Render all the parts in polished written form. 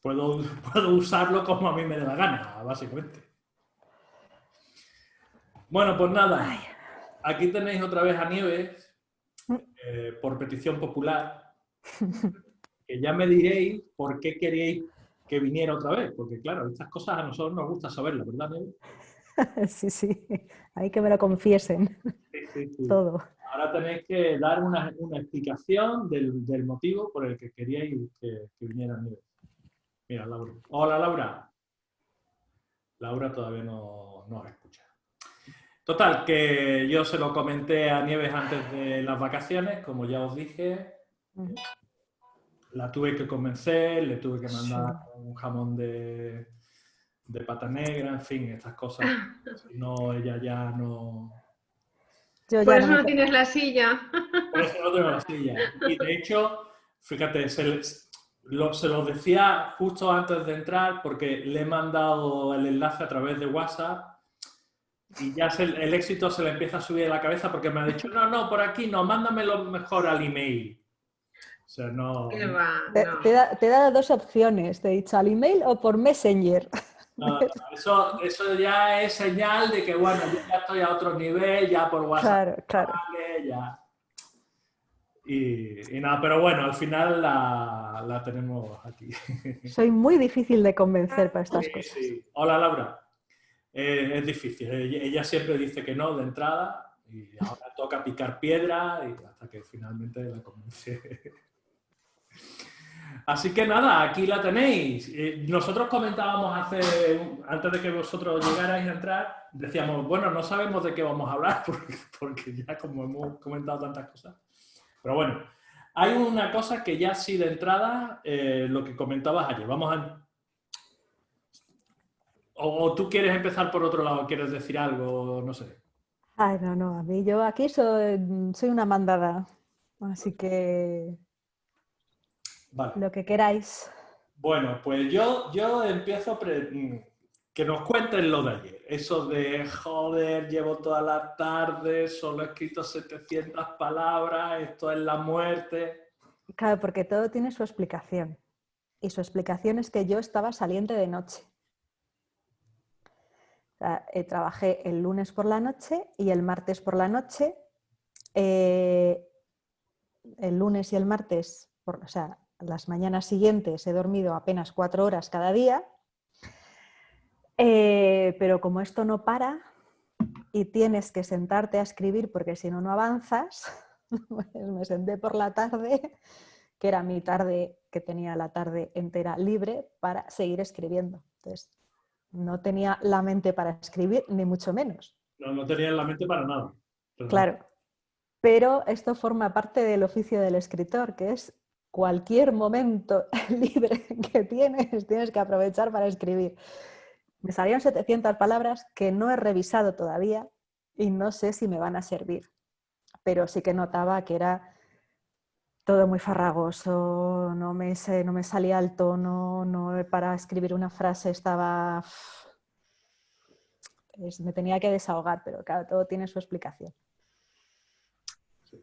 puedo usarlo como a mí me dé la gana, básicamente. Bueno, pues nada, Ay. aquí tenéis otra vez a Nieves, por petición popular, que ya me diréis por qué queréis que viniera otra vez, porque claro, estas cosas a nosotros nos gusta saberlas, ¿verdad, Nieves? Sí, sí, hay que me lo confiesen Sí, sí, sí. todo. Ahora tenéis que dar una explicación del motivo por el que queríais que viniera Nieves. Mira, Laura. Hola, Laura. Laura todavía no escucha. Total, que yo se lo comenté a Nieves antes de las vacaciones, como ya os dije. La tuve que convencer, le tuve que Sí. mandar un jamón de pata negra, en fin, estas cosas. Si no, ella ya no... Yo Por ya no eso me... no tienes la silla. Por eso no tengo la silla. Y de hecho, fíjate, se lo decía justo antes de entrar porque le he mandado el enlace a través de WhatsApp y ya el éxito se le empieza a subir a la cabeza porque me ha dicho, no, por aquí no, mándamelo mejor al email. O sea, no, Que va, no. Te he dado dos opciones, te he dicho al email o por Messenger. no, eso ya es señal de que, bueno, yo ya estoy a otro nivel, ya por WhatsApp, Claro, claro. vale, ya. Y nada, pero bueno, al final la tenemos aquí. Soy muy difícil de convencer para Sí, estas cosas. sí. Hola, Laura. Es difícil. Ella siempre dice que no de entrada y ahora toca picar piedra y hasta que finalmente la convence. Así que nada, aquí la tenéis. Nosotros comentábamos antes de que vosotros llegarais a entrar, decíamos, bueno, no sabemos de qué vamos a hablar porque ya como hemos comentado tantas cosas. Pero bueno, hay una cosa que ya sí de entrada, lo que comentabas ayer, o tú quieres empezar por otro lado, quieres decir algo, no sé. Ay, no, a mí yo aquí soy una mandada, así que Vale. lo que queráis. Bueno, pues yo empiezo que nos cuenten lo de ayer. Eso de, joder, llevo toda la tarde, solo he escrito 700 palabras, esto es la muerte. Claro, porque todo tiene su explicación. Y su explicación es que yo estaba saliente de noche. O sea, trabajé el lunes por la noche y el martes por la noche. El lunes y el martes, o sea, las mañanas siguientes he dormido apenas 4 horas cada día. Pero como esto no para y tienes que sentarte a escribir porque si no, no avanzas, pues me senté por la tarde, que era mi tarde, que tenía la tarde entera libre para seguir escribiendo. Entonces, no tenía la mente para escribir, ni mucho menos. No tenía en la mente para nada. Claro, pero esto forma parte del oficio del escritor, que es cualquier momento libre que tienes que aprovechar para escribir. Me salieron 700 palabras que no he revisado todavía y no sé si me van a servir, pero sí que notaba que era todo muy farragoso, no me salía el tono, no, para escribir una frase estaba... me tenía que desahogar, pero claro, todo tiene su explicación. Sí.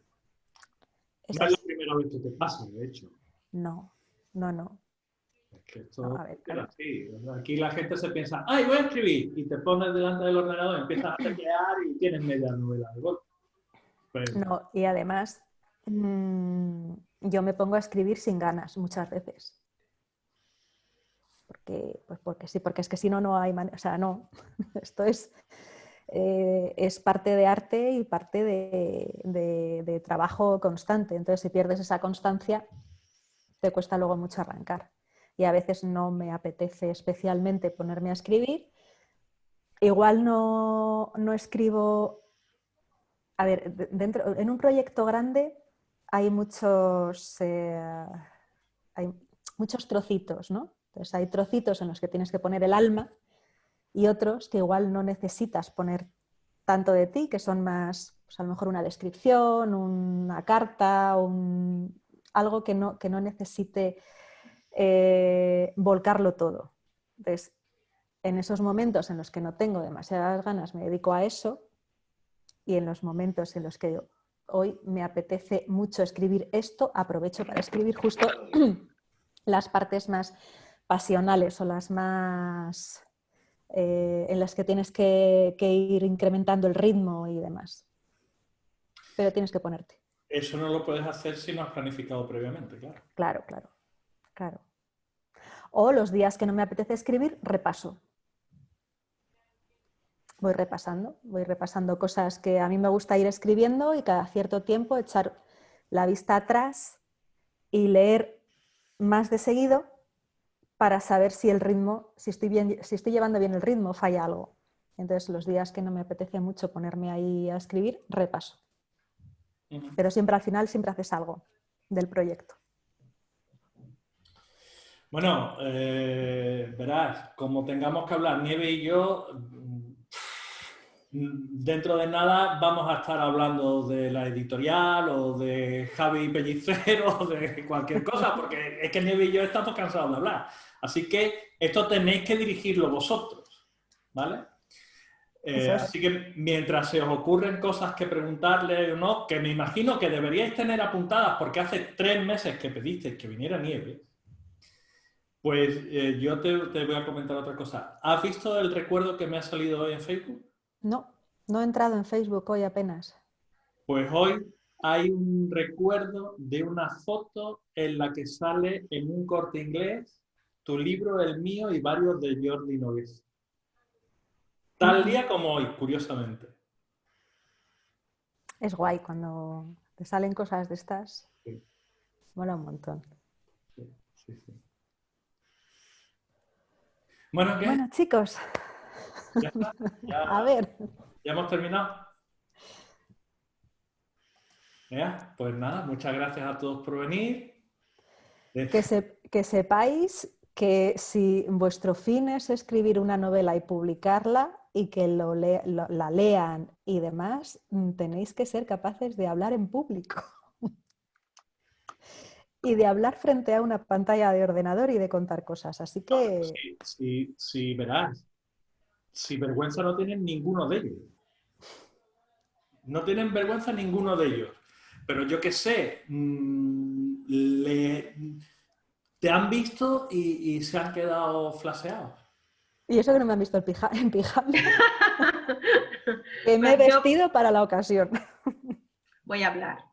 Es No es la así. primera vez que te pasa, de hecho. No. Es que No, esto a ver, es claro. así. Aquí la gente se piensa, ¡ay, voy a escribir! Y te pones delante del ordenador, empiezas a teclear y tienes media novela de golpe. Pues, No, y además yo me pongo a escribir sin ganas muchas veces. Porque sí, porque es que si no, no hay manera. O sea, no. Esto es parte de arte y parte de trabajo constante. Entonces, si pierdes esa constancia, te cuesta luego mucho arrancar. Y a veces no me apetece especialmente ponerme a escribir. Igual no escribo. A ver, en un proyecto grande hay hay muchos trocitos, ¿no? Entonces hay trocitos en los que tienes que poner el alma y otros que igual no necesitas poner tanto de ti, que son más, pues a lo mejor una descripción, una carta, algo que no necesite volcarlo todo. Entonces, en esos momentos en los que no tengo demasiadas ganas, me dedico a eso, y en los momentos en los que hoy me apetece mucho escribir esto, aprovecho para escribir justo las partes más pasionales o las más en las que tienes que ir incrementando el ritmo y demás. Pero tienes que ponerte. Eso no lo puedes hacer si no has planificado previamente, claro. Claro, claro, claro. O los días que no me apetece escribir, repaso. Voy repasando cosas que a mí me gusta ir escribiendo y cada cierto tiempo echar la vista atrás y leer más de seguido para saber si el ritmo, si estoy llevando bien el ritmo, falla algo. Entonces, los días que no me apetece mucho ponerme ahí a escribir, repaso. Pero siempre al final, siempre haces algo del proyecto. Bueno, verás, como tengamos que hablar Nieve y yo, dentro de nada vamos a estar hablando de la editorial o de Javi Pellicero o de cualquier cosa, porque es que Nieve y yo estamos cansados de hablar. Así que esto tenéis que dirigirlo vosotros, ¿vale? Así que mientras se os ocurren cosas que preguntarle o no, que me imagino que deberíais tener apuntadas porque hace 3 meses que pedisteis que viniera Nieve, pues yo te voy a comentar otra cosa. ¿Has visto el recuerdo que me ha salido hoy en Facebook? No, no he entrado en Facebook hoy apenas. Pues hoy hay un recuerdo de una foto en la que sale en un Corte Inglés tu libro, el mío y varios de Jordi Nogués. Tal día como hoy, curiosamente. Es guay cuando te salen cosas de estas. Sí, Mola un montón. sí, sí, sí. Bueno, ¿qué? Bueno, chicos, ¿Ya está? a ver. ¿Ya hemos terminado? Pues nada, muchas gracias a todos por venir. Que sepáis que si vuestro fin es escribir una novela y publicarla y que la lean y demás, tenéis que ser capaces de hablar en público y de hablar frente a una pantalla de ordenador y de contar cosas. Así que... Sí, verás. Si vergüenza no tienen ninguno de ellos. No tienen vergüenza ninguno de ellos. Pero yo qué sé, te han visto y se han quedado flaseados. Y eso que no me han visto en pijama, que me he Pues yo vestido para la ocasión. voy a hablar.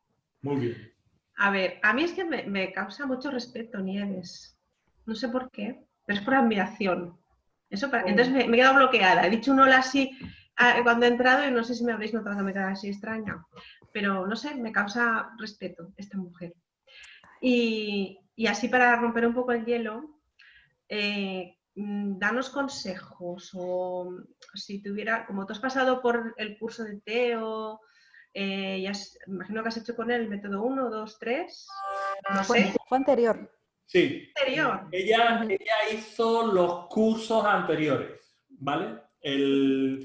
Muy bien. A ver, a mí es que me causa mucho respeto Nieves. No sé por qué, pero es por admiración. Entonces me he quedado bloqueada. He dicho un hola así cuando he entrado y no sé si me habréis notado que me he quedado así extraña. Pero no sé, me causa respeto esta mujer. Y así para romper un poco el hielo, danos consejos o si tuviera, como tú has pasado por el curso de Teo, imagino que has hecho con él el método 1, 2, 3, no sé. Fue anterior. Sí. Anterior. Ella hizo los cursos anteriores, ¿vale?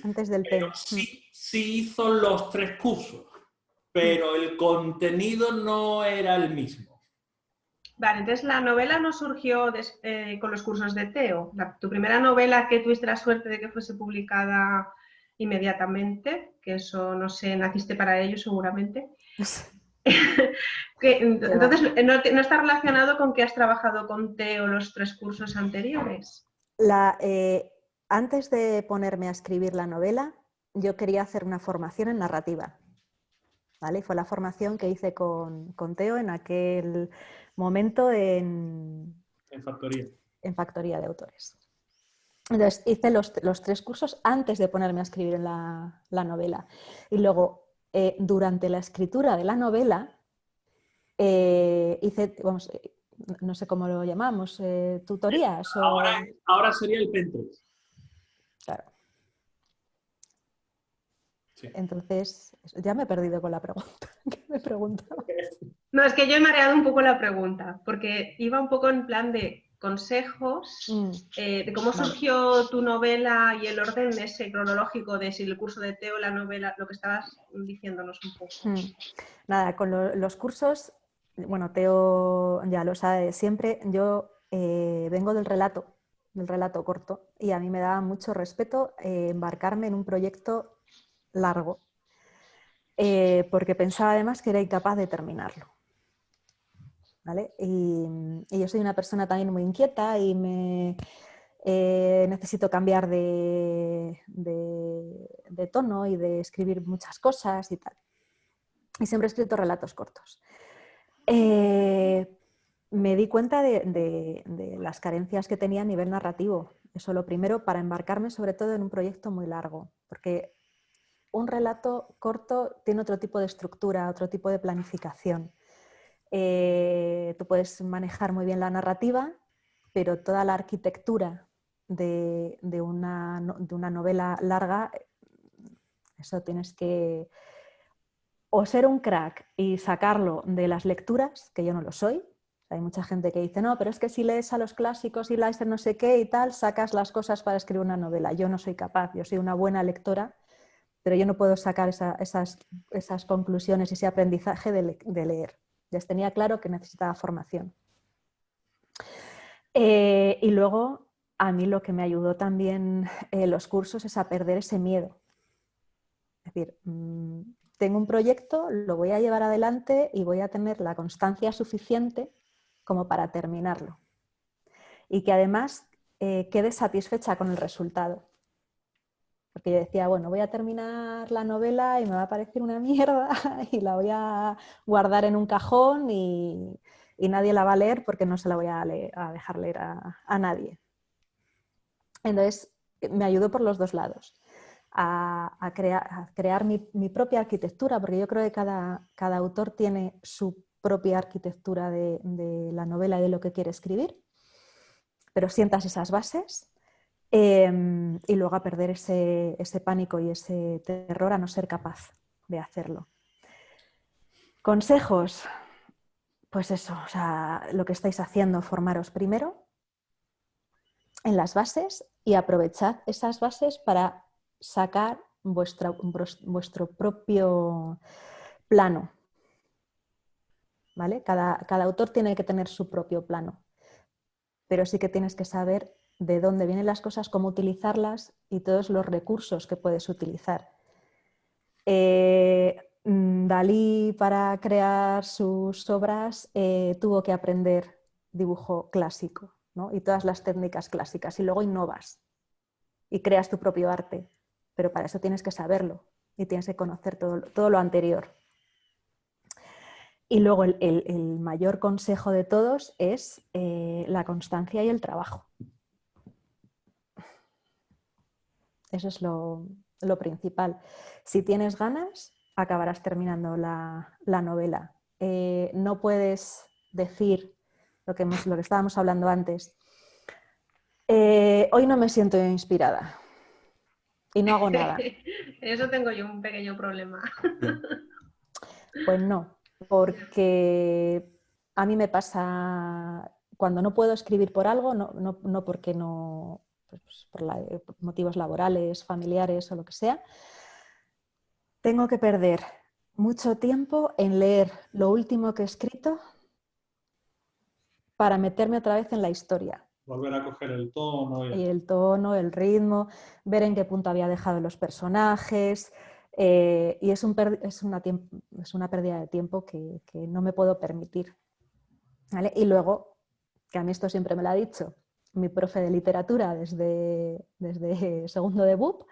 Antes del Pero PEN. sí hizo los 3 cursos, pero el contenido no era el mismo. Vale, entonces la novela no surgió con los cursos de Teo. Tu primera novela que tuviste la suerte de que fuese publicada inmediatamente, que eso, no sé, naciste para ello seguramente. Entonces, ¿no está relacionado con que has trabajado con Teo los 3 cursos anteriores? Antes de ponerme a escribir la novela, yo quería hacer una formación en narrativa. ¿Vale? Fue la formación que hice con Teo en aquel momento en Factoría de Autores. Entonces hice los 3 cursos antes de ponerme a escribir en la novela. Y luego, durante la escritura de la novela, hice, vamos, no sé cómo lo llamamos, tutorías. Ahora sería el Pinterest. Claro. Sí. Entonces, ya me he perdido con la pregunta. ¿Qué me preguntaba? No, es que yo he mareado un poco la pregunta, porque iba un poco en plan de consejos, de cómo surgió tu novela y el orden ese cronológico de si el curso de Teo, la novela, lo que estabas diciéndonos un poco. Nada, con los cursos, bueno, Teo ya lo sabe siempre, yo vengo del relato corto, y a mí me daba mucho respeto embarcarme en un proyecto largo, porque pensaba además que era incapaz de terminarlo. ¿vale? Y yo soy una persona también muy inquieta y necesito cambiar de tono y de escribir muchas cosas y tal. Y siempre he escrito relatos cortos. Me di cuenta de las carencias que tenía a nivel narrativo. Eso lo primero, para embarcarme sobre todo en un proyecto muy largo, porque un relato corto tiene otro tipo de estructura, otro tipo de planificación. Tú puedes manejar muy bien la narrativa, pero toda la arquitectura de una novela larga, eso tienes que o ser un crack y sacarlo de las lecturas, que yo no lo soy. Hay mucha gente que dice, no, pero es que si lees a los clásicos y lees no sé qué y tal, sacas las cosas para escribir una novela. Yo no soy capaz, yo soy una buena lectora, pero yo no puedo sacar esas conclusiones y ese aprendizaje de leer. Les tenía claro que necesitaba formación. Y luego, a mí lo que me ayudó también los cursos es a perder ese miedo. Es decir, tengo un proyecto, lo voy a llevar adelante y voy a tener la constancia suficiente como para terminarlo. Y que además quede satisfecha con el resultado. Porque yo decía, bueno, voy a terminar la novela y me va a parecer una mierda y la voy a guardar en un cajón y nadie la va a leer porque no se la voy a dejar leer a nadie. Entonces, me ayudó por los dos lados. A crear mi propia arquitectura, porque yo creo que cada autor tiene su propia arquitectura de la novela y de lo que quiere escribir, pero sientas esas bases y luego a perder ese pánico y ese terror a no ser capaz de hacerlo. Consejos, pues eso, o sea, lo que estáis haciendo, formaros primero en las bases y aprovechad esas bases para sacar vuestro propio plano. ¿Vale? Cada autor tiene que tener su propio plano, pero sí que tienes que saber de dónde vienen las cosas, cómo utilizarlas y todos los recursos que puedes utilizar. Dalí, para crear sus obras, tuvo que aprender dibujo clásico, ¿no? Y todas las técnicas clásicas, y luego innovas y creas tu propio arte, pero para eso tienes que saberlo y tienes que conocer todo lo anterior. Y luego el mayor consejo de todos es la constancia y el trabajo. Eso es lo principal. Si tienes ganas, acabarás terminando la novela. No puedes decir lo que estábamos hablando antes. Hoy no me siento inspirada y no hago nada. En eso tengo yo un pequeño problema. Pues no, porque a mí me pasa cuando no puedo escribir por algo, no porque no, pues por motivos laborales, familiares o lo que sea, tengo que perder mucho tiempo en leer lo último que he escrito para meterme otra vez en la historia. Volver a coger el tono. Y el tono, el ritmo, ver en qué punto había dejado los personajes. Y es una pérdida de tiempo que no me puedo permitir. ¿Vale? Y luego, que a mí esto siempre me lo ha dicho mi profe de literatura desde segundo de BUP,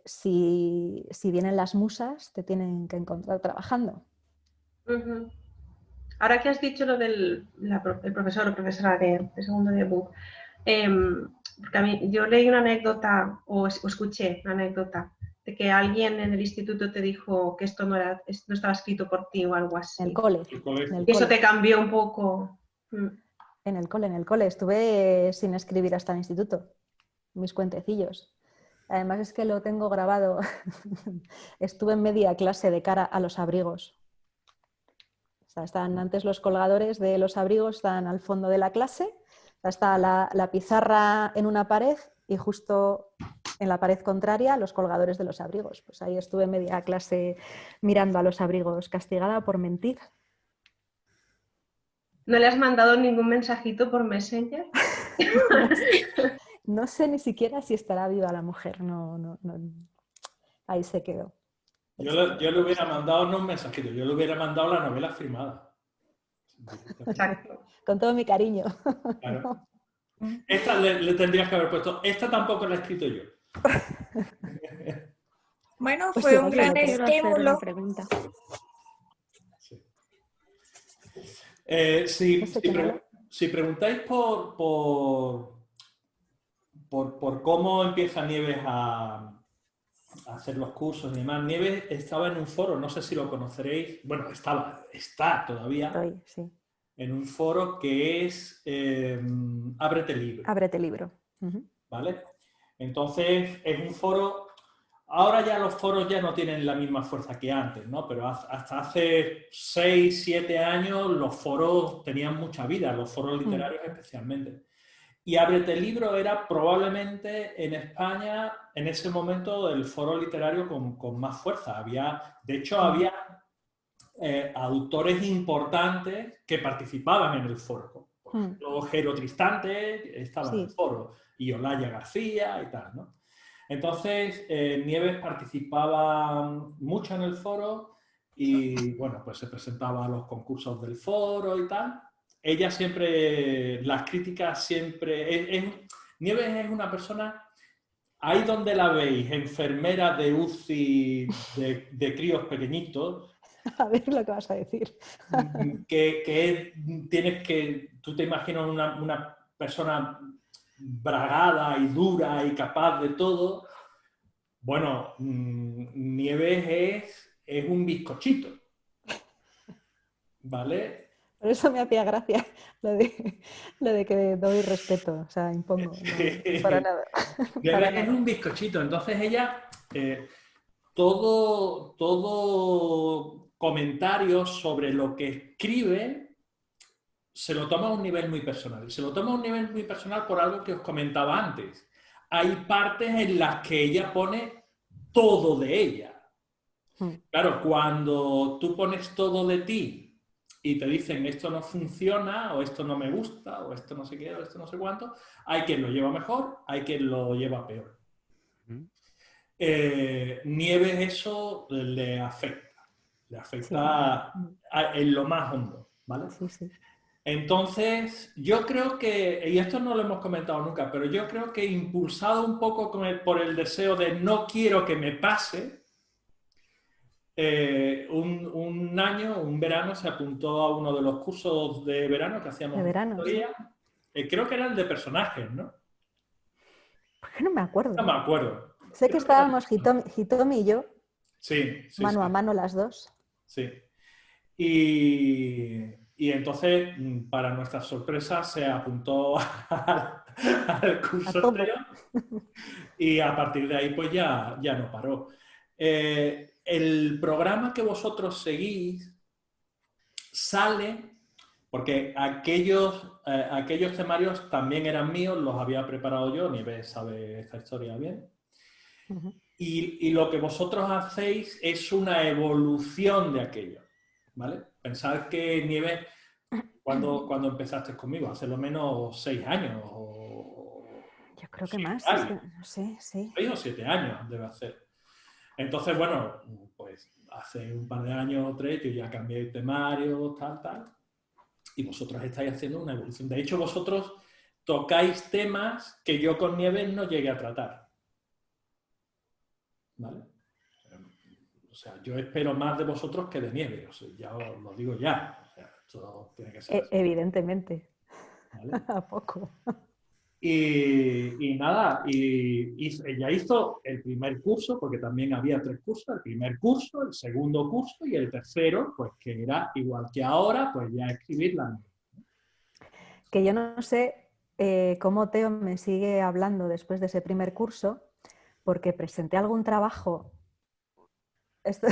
si vienen las musas, te tienen que encontrar trabajando. Uh-huh. Ahora que has dicho lo del el profesor o profesora de segundo de BUP, porque a mí, yo leí una anécdota o escuché una anécdota de que alguien en el instituto te dijo que esto no estaba escrito por ti o algo así. En el cole. Y eso te cambió un poco. En el cole. Estuve sin escribir hasta el instituto. Mis cuentecillos. Además es que lo tengo grabado. Estuve en media clase de cara a los abrigos. O sea, están antes los colgadores de los abrigos, están al fondo de la clase. Está la pizarra en una pared y justo en la pared contraria los colgadores de los abrigos. Pues ahí estuve media clase mirando a los abrigos, castigada por mentir. ¿No le has mandado ningún mensajito por Messenger? No sé ni siquiera si estará viva la mujer. No. Ahí se quedó. Yo le hubiera mandado no un mensajito, yo le hubiera mandado la novela firmada. Exacto. Con todo mi cariño. Claro. Esta le tendrías que haber puesto. Esta tampoco la he escrito yo. Bueno, Pues fue un igual sí lo gran tengo. Quiero hacer estímulo. una pregunta. Sí. Ese que no lo- Si preguntáis por cómo empieza Nieves a hacer los cursos y demás, Nieves estaba en un foro, no sé si lo conoceréis, bueno, está todavía Estoy, sí. en un foro que es Ábrete Libro, Ábrete libro. Ujú. ¿vale? Entonces es un foro, ahora ya los foros ya no tienen la misma fuerza que antes, ¿no? Pero hasta hace 6, 7 años los foros tenían mucha vida, los foros literarios especialmente. Y Ábrete Libro era probablemente en España, en ese momento, el foro literario con más fuerza. De hecho, había autores importantes que participaban en el foro. Por ejemplo, Jero Tristante estaba en el foro, y Olaya García y tal, ¿no? Entonces, Nieves participaba mucho en el foro y, bueno, pues se presentaba a los concursos del foro y tal. Ella siempre, las críticas siempre... Nieves es una persona, ahí donde la veis, enfermera de UCI de críos pequeñitos, A ver lo que vas a decir. tú te imaginas una persona bragada y dura y capaz de todo. Bueno, Nieves es un bizcochito, ¿vale? Por eso me hacía gracia lo de que doy respeto, o sea, impongo, no, para nada. Para Nieves es nada. un bizcochito, entonces ella, todo comentario sobre lo que escribe se lo toma a un nivel muy personal. Y se lo toma a un nivel muy personal por algo que os comentaba antes. Hay partes en las que ella pone todo de ella. Claro, cuando tú pones todo de ti y te dicen esto no funciona, o esto no me gusta, o esto no sé qué, o esto no sé cuánto, hay quien lo lleva mejor, hay quien lo lleva peor. Nieves eso le afecta en lo más hondo, ¿vale? Sí, sí. Entonces, yo creo que, y esto no lo hemos comentado nunca, pero yo creo que impulsado un poco por el deseo de no quiero que me pase, un verano se apuntó a uno de los cursos de verano que hacíamos De en verano, sí. historia. Creo que era el de personajes, ¿no? ¿Por qué no me acuerdo? No me acuerdo. Sé que estábamos Hitomi y yo, Sí, mano a mano las dos. Sí. Y entonces, para nuestra sorpresa, se apuntó al curso anterior y a partir de ahí pues ya no paró. El programa que vosotros seguís sale, porque aquellos temarios también eran míos, los había preparado yo, Nieves sabe esta historia bien. Y lo que vosotros hacéis es una evolución de aquello, ¿vale? Pensad que Nieves, cuando empezaste conmigo, hace lo menos 6 años Yo creo que más, años, es que no sé, sí. 6 o 7 años debe hacer. Entonces, bueno, pues hace un par de años o 3 yo ya cambié el temario, tal, y vosotros estáis haciendo una evolución. De hecho, vosotros tocáis temas que yo con Nieves no llegué a tratar, ¿vale? O sea, yo espero más de vosotros que de Nieves, o sea, ya os lo digo ya. O sea, esto tiene que ser así, Evidentemente. ¿vale? ¿A poco? Y nada, ella hizo el primer curso, porque también había 3 cursos, el primer curso, el segundo curso y el tercero, pues que era igual que ahora, pues ya escribirla. Que yo no sé cómo Teo me sigue hablando después de ese primer curso, porque presenté algún trabajo. Esto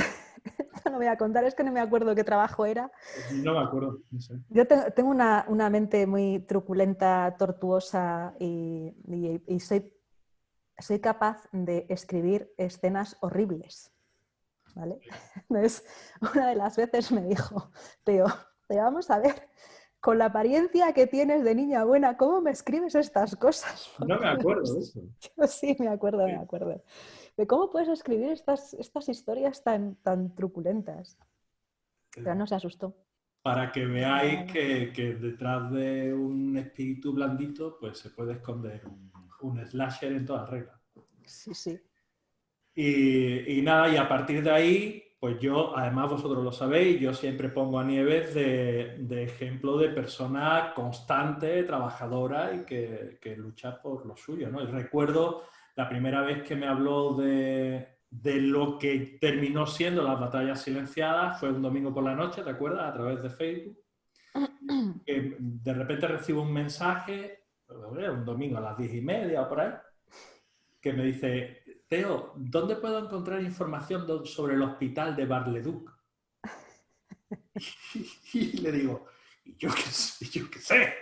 no voy a contar, es que no me acuerdo qué trabajo era. No me acuerdo, no sé. Yo tengo una mente muy truculenta, tortuosa y soy capaz de escribir escenas horribles, ¿vale? Entonces, una de las veces me dijo, Teo, te vamos a ver, con la apariencia que tienes de niña buena, ¿cómo me escribes estas cosas? No me acuerdo de eso. Yo sí, me acuerdo. De cómo puedes escribir estas historias tan truculentas. Pero no se asustó. para que veáis que detrás de un espíritu blandito pues se puede esconder un slasher en todas reglas. Sí, sí. Y nada, y a partir de ahí, pues yo, además vosotros lo sabéis, yo siempre pongo a Nieves de ejemplo de persona constante, trabajadora y que lucha por lo suyo, ¿no? Y recuerdo la primera vez que me habló de lo que terminó siendo las batallas silenciadas, fue un domingo por la noche, ¿te acuerdas? A través de Facebook. Que de repente recibo un mensaje, un domingo a las 10:30 o por ahí, que me dice: Teo, ¿dónde puedo encontrar información sobre el hospital de Bar-le-Duc? Y le digo, yo qué sé,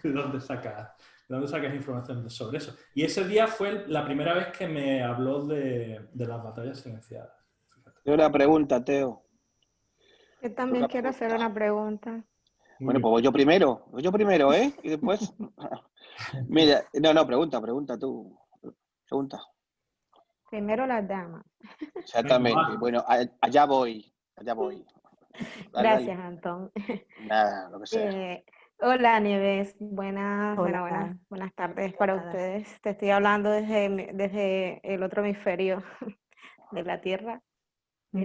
¿de dónde sacas información sobre eso? Y ese día fue la primera vez que me habló de las batallas silenciadas. Fíjate. Una pregunta, Teo. Yo también quiero hacer una pregunta. Bueno, pues voy yo primero, ¿eh? Y después... Mira, no, pregunta tú. Pregunta. Primero las damas. Exactamente. Bueno, allá voy. Dale, Gracias, dale. Antón. Nada, lo que sea. Hola, Nieves. Buenas tardes para ustedes. Te estoy hablando desde el otro hemisferio de la Tierra.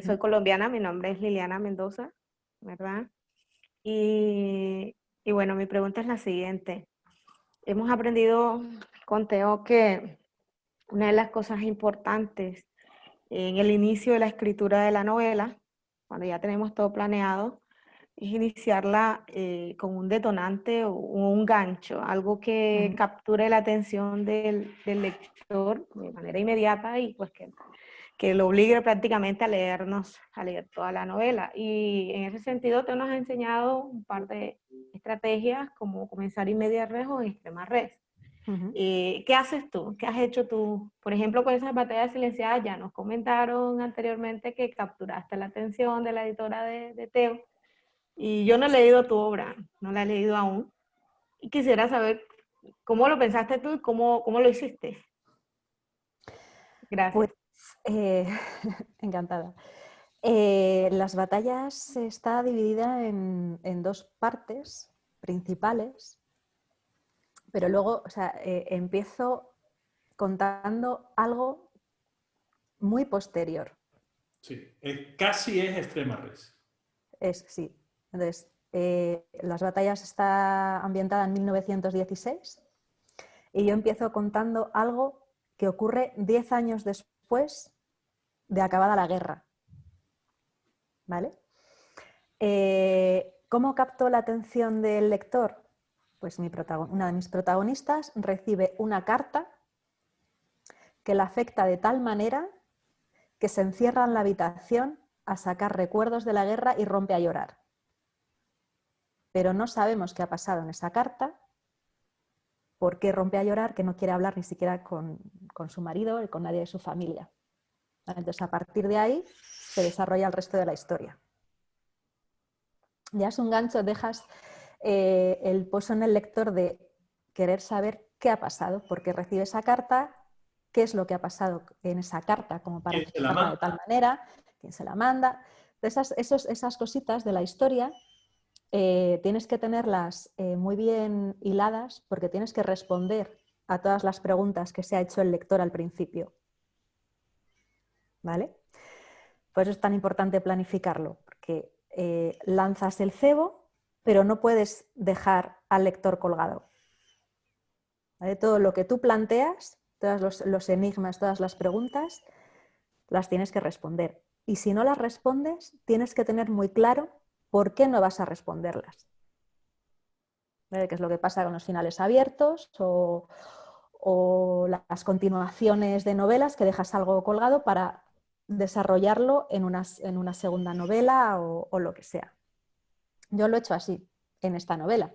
Soy colombiana, mi nombre es Liliana Mendoza, ¿verdad? Y bueno, mi pregunta es la siguiente. Hemos aprendido con Teo que una de las cosas importantes en el inicio de la escritura de la novela, cuando ya tenemos todo planeado, es iniciarla con un detonante o un gancho, algo que capture la atención del lector de manera inmediata y pues que lo obligue prácticamente a leer toda la novela. Y en ese sentido te nos has enseñado un par de estrategias como comenzar in media res o en extrema res. ¿Qué haces tú? ¿Qué has hecho tú? Por ejemplo, con esas batallas silenciadas ya nos comentaron anteriormente que capturaste la atención de la editora de Teo. Y yo no he leído tu obra, no la he leído aún. Y quisiera saber cómo lo pensaste tú y cómo lo hiciste. Gracias. Pues, encantada. Las batallas está dividida en dos partes principales, pero luego, o sea, empiezo contando algo muy posterior. Sí, casi es extrema res. Sí. Entonces, las batallas está ambientada en 1916 y yo empiezo contando algo que ocurre 10 años después de acabada la guerra. ¿Vale? ¿Cómo captó la atención del lector? Pues una de mis protagonistas recibe una carta que la afecta de tal manera que se encierra en la habitación a sacar recuerdos de la guerra y rompe a llorar. Pero no sabemos qué ha pasado en esa carta, por qué rompe a llorar, que no quiere hablar ni siquiera con su marido y con nadie de su familia. Entonces, a partir de ahí se desarrolla el resto de la historia. Ya es un gancho, dejas el pozo en el lector de querer saber qué ha pasado, por qué recibe esa carta, qué es lo que ha pasado en esa carta, como para afectarla de tal manera, quién se la manda. Esas cositas de la historia tienes que tenerlas muy bien hiladas porque tienes que responder a todas las preguntas que se ha hecho el lector al principio. ¿Vale? Por eso es tan importante planificarlo, porque lanzas el cebo, pero no puedes dejar al lector colgado. ¿Vale? Todo lo que tú planteas, todos los enigmas, todas las preguntas, las tienes que responder. Y si no las respondes, tienes que tener muy claro por qué no vas a responderlas. ¿Vale? ¿Qué es lo que pasa con los finales abiertos o las continuaciones de novelas que dejas algo colgado para desarrollarlo en una segunda novela o lo que sea? Yo lo he hecho así en esta novela.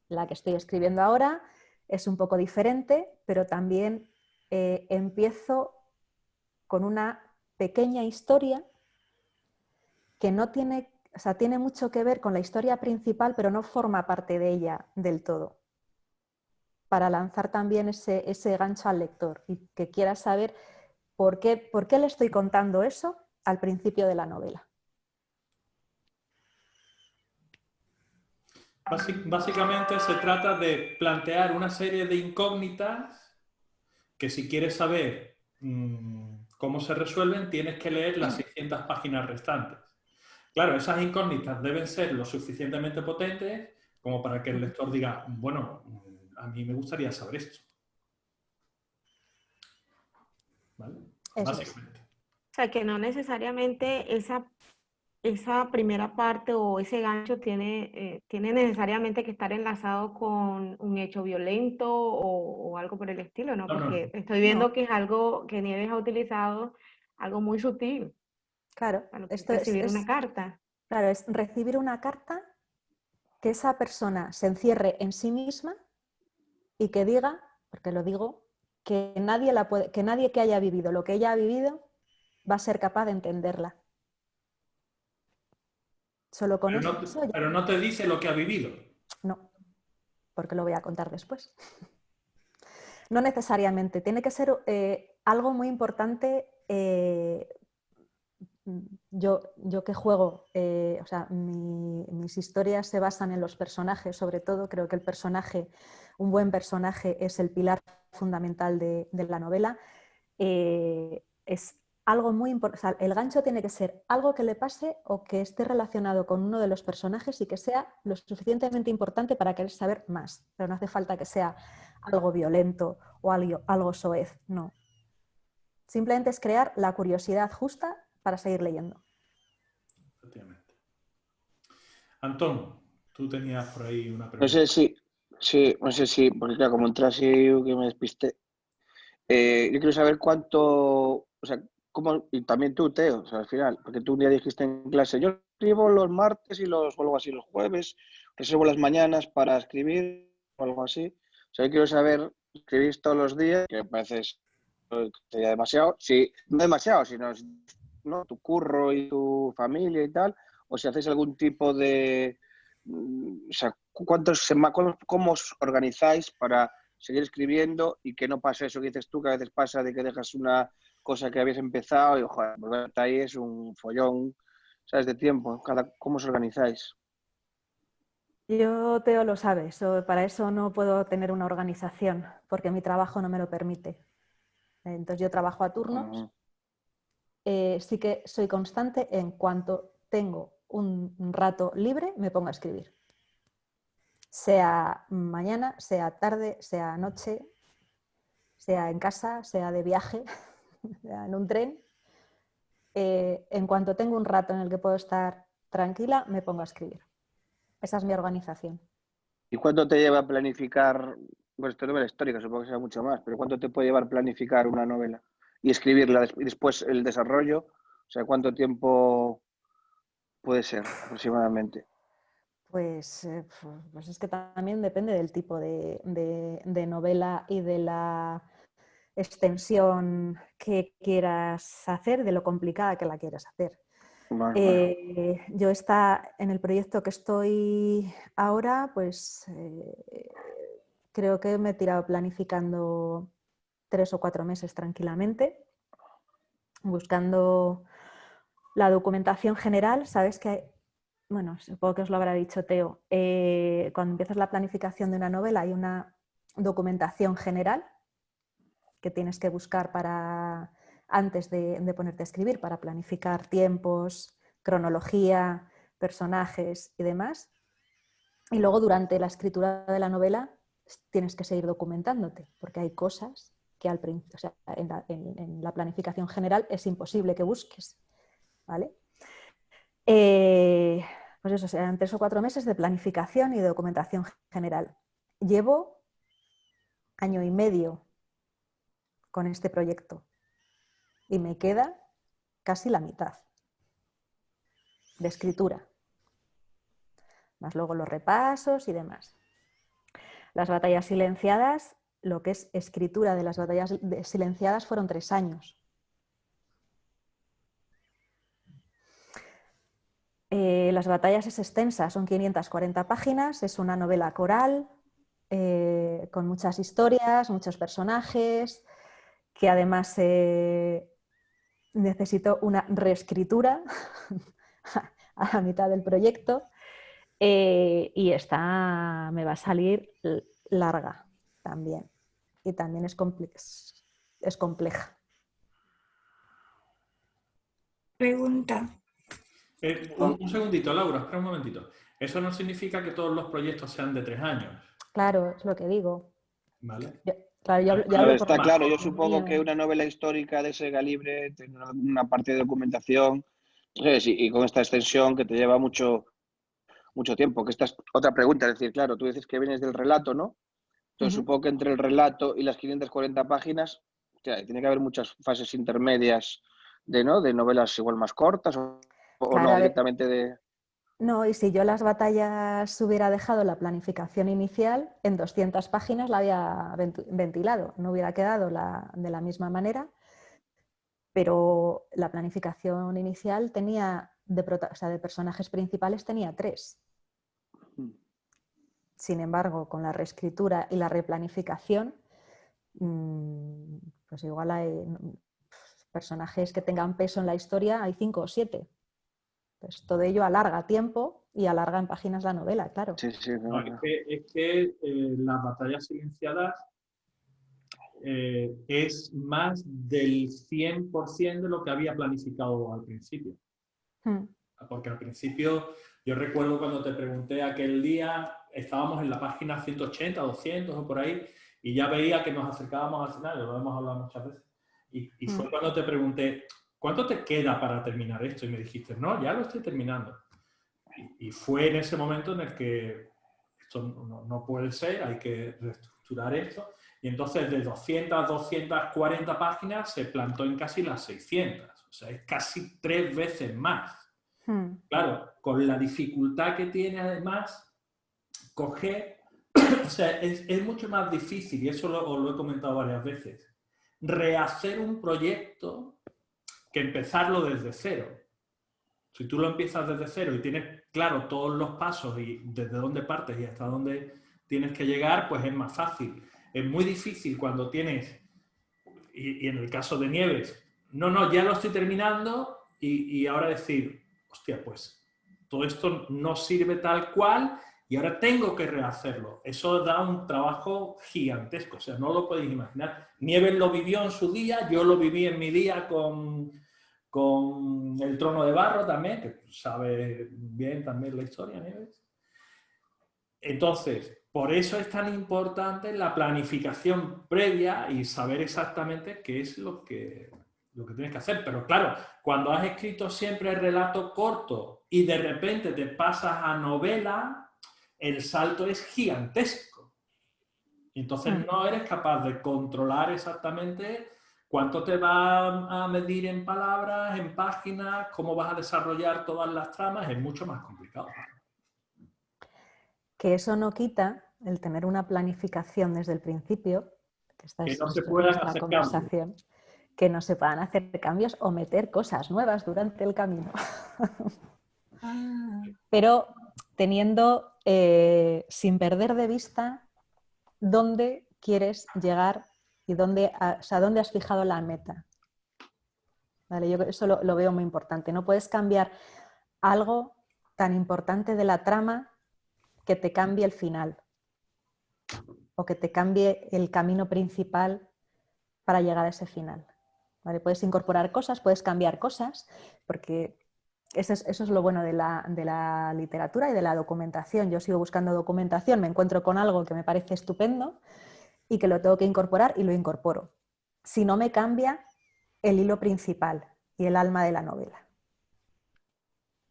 La que estoy escribiendo ahora es un poco diferente, pero también empiezo con una pequeña historia que no tiene, o sea, tiene mucho que ver con la historia principal, pero no forma parte de ella del todo. Para lanzar también ese gancho al lector y que quiera saber por qué le estoy contando eso al principio de la novela. Básicamente se trata de plantear una serie de incógnitas que si quieres saber cómo se resuelven, tienes que leer las 600 páginas restantes. Claro, esas incógnitas deben ser lo suficientemente potentes como para que el lector diga, bueno, a mí me gustaría saber esto. ¿Vale? Básicamente. O sea, que no necesariamente esa primera parte o ese gancho tiene necesariamente que estar enlazado con un hecho violento o algo por el estilo, ¿no? No, no, Porque no. estoy viendo que es algo que Nieves ha utilizado, algo muy sutil, Claro, para esto recibir una carta. Claro, es recibir una carta que esa persona se encierre en sí misma y que diga, porque lo digo, que nadie que haya vivido lo que ella ha vivido va a ser capaz de entenderla. Solo con eso ya. Pero no te dice lo que ha vivido. No, porque lo voy a contar después. No necesariamente, tiene que ser algo muy importante. Yo que juego, o sea, mis historias se basan en los personajes, sobre todo. Creo que un buen personaje es el pilar fundamental de la novela. Es algo muy importante. O sea, el gancho tiene que ser algo que le pase o que esté relacionado con uno de los personajes y que sea lo suficientemente importante para querer saber más. Pero no hace falta que sea algo violento o algo soez, no. Simplemente es crear la curiosidad justa para seguir leyendo. Efectivamente. Antón, tú tenías por ahí una pregunta. No sé si, porque claro, como entré así que me despisté. Yo quiero saber cuánto, o sea, cómo, y también tú, Teo, o sea, al final, porque tú un día dijiste en clase, yo escribo los martes y o algo así, los jueves, reservo las mañanas para escribir o algo así. O sea, yo quiero saber, ¿escribís todos los días? Que me parece sería demasiado, sí, no demasiado, sino ¿no? Tu curro y tu familia y tal, o si hacéis algún tipo de, o sea, cómo os organizáis para seguir escribiendo y que no pase eso que dices tú, que a veces pasa de que dejas una cosa que habías empezado y, joder, volverte ahí es un follón, ¿sabes? De tiempo. ¿Cómo os organizáis? Yo, Teo, lo sabes, para eso no puedo tener una organización, porque mi trabajo no me lo permite. Entonces yo trabajo a turnos. Sí que soy constante en cuanto tengo un rato libre, me pongo a escribir. Sea mañana, sea tarde, sea noche, sea en casa, sea de viaje, sea en un tren. En cuanto tengo un rato en el que puedo estar tranquila, me pongo a escribir. Esa es mi organización. ¿Y cuánto te lleva a planificar, pues esta novela histórica, supongo que sea mucho más, pero cuánto te puede llevar planificar una novela y escribirla y después el desarrollo? O sea, ¿cuánto tiempo puede ser aproximadamente? Pues es que también depende del tipo de novela y de la extensión que quieras hacer, de lo complicada que la quieras hacer. Vale. Yo en el proyecto que estoy ahora, pues creo que me he tirado planificando 3 o 4 meses tranquilamente, buscando la documentación general. Sabes que, bueno, supongo que os lo habrá dicho Teo, cuando empiezas la planificación de una novela hay una documentación general que tienes que buscar antes de ponerte a escribir, para planificar tiempos, cronología, personajes y demás. Y luego durante la escritura de la novela tienes que seguir documentándote, porque hay cosas que o sea, en la planificación general es imposible que busques. ¿Vale? Pues eso, serán 3 o 4 meses de planificación y de documentación general. Llevo 1 año y medio con este proyecto y me queda casi la mitad de escritura, más luego los repasos y demás. Las batallas silenciadas, lo que es escritura de las batallas silenciadas, fueron 3 años. Las batallas es extensa, son 540 páginas, es una novela coral, con muchas historias, muchos personajes, que además necesitó una reescritura a la mitad del proyecto. Y esta me va a salir larga también. Y también es compleja. Pregunta. Un segundito, Laura, espera un momentito. Eso no significa que todos los proyectos sean de 3 años, Claro, es lo que digo. ¿vale? Claro, yo A hablo ver, por está claro, yo lo supongo que mío. una novela histórica de ese calibre tiene una parte de documentación, ¿sabes? Y con esta extensión que te lleva mucho tiempo, que esta es otra pregunta, es decir, claro, tú dices que vienes del relato, ¿no? Entonces supongo que entre el relato y las 540 páginas, o sea, tiene que haber muchas fases intermedias ¿no? De novelas igual más cortas o Claro, no, a ver, directamente de... no, y si yo las batallas hubiera dejado la planificación inicial, en 200 páginas la había ventilado, no hubiera quedado de la misma manera, pero la planificación inicial tenía, o sea, de personajes principales tenía 3. Sin embargo, con la reescritura y la replanificación, pues igual hay personajes que tengan peso en la historia, hay 5 o 7. Pues todo ello alarga tiempo y alarga en páginas la novela, claro. Sí, sí, No, es que las batallas silenciadas es más del 100% de lo que había planificado al principio. Porque al principio, yo recuerdo cuando te pregunté aquel día, estábamos en la página 180, 200 o por ahí, y ya veía que nos acercábamos al final, lo hemos hablado muchas veces, y fue cuando te pregunté, ¿cuánto te queda para terminar esto? Y me dijiste, no, ya lo estoy terminando. Y fue en ese momento en el que esto no puede ser, hay que reestructurar esto. Y entonces de 200 a 240 páginas se plantó en casi las 600. O sea, es casi 3 veces más. Claro, con la dificultad que tiene además coger, o sea, es mucho más difícil, y eso os lo he comentado varias veces, rehacer un proyecto que empezarlo desde cero. Si tú lo empiezas desde cero y tienes claro todos los pasos y desde dónde partes y hasta dónde tienes que llegar, pues es más fácil. Es muy difícil cuando tienes, y en el caso de Nieves, no, ya lo estoy terminando y ahora decir, hostia, pues todo esto no sirve tal cual y ahora tengo que rehacerlo. Eso da un trabajo gigantesco, o sea, no lo podéis imaginar. Nieves lo vivió en su día, yo lo viví en mi día con El trono de barro también, que sabe bien también la historia, Nieves. Entonces, por eso es tan importante la planificación previa y saber exactamente qué es lo que tienes que hacer. Pero claro, cuando has escrito siempre el relato corto y de repente te pasas a novela, el salto es gigantesco. Entonces no eres capaz de controlar exactamente cuánto te va a medir en palabras, en páginas, cómo vas a desarrollar todas las tramas, es mucho más complicado. Que eso no quita el tener una planificación desde el principio, Que no se puedan hacer conversación, cambios. Que no se puedan hacer cambios o meter cosas nuevas durante el camino. Pero teniendo, sin perder de vista, dónde quieres llegar y dónde has fijado la meta. ¿Vale? Yo eso lo veo muy importante. No puedes cambiar algo tan importante de la trama que te cambie el final o que te cambie el camino principal para llegar a ese final. ¿Vale? Puedes incorporar cosas, puedes cambiar cosas, porque eso es lo bueno de la literatura y de la documentación. Yo sigo buscando documentación, me encuentro con algo que me parece estupendo y que lo tengo que incorporar y lo incorporo. Si no me cambia el hilo principal y el alma de la novela.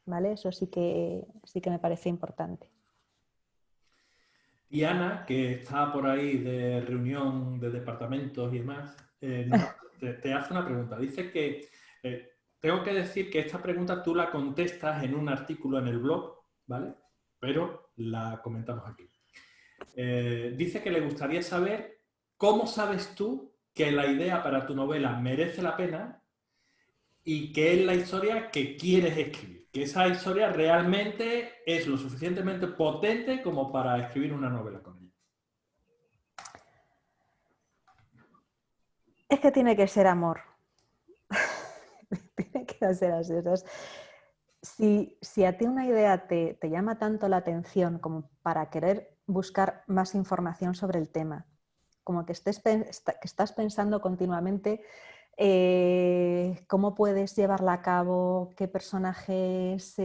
¿Vale? Eso sí que me parece importante. Y Ana, que está por ahí de reunión de departamentos y demás, te hace una pregunta. Dice que tengo que decir que esta pregunta tú la contestas en un artículo en el blog, ¿vale? Pero la comentamos aquí. Dice que le gustaría saber cómo sabes tú que la idea para tu novela merece la pena y qué es la historia que quieres escribir. Que esa historia realmente es lo suficientemente potente como para escribir una novela con ella. Es que tiene que ser amor. Tiene que ser así. Si a ti una idea te llama tanto la atención como para querer buscar más información sobre el tema, como que estás pensando continuamente cómo puedes llevarla a cabo, qué personajes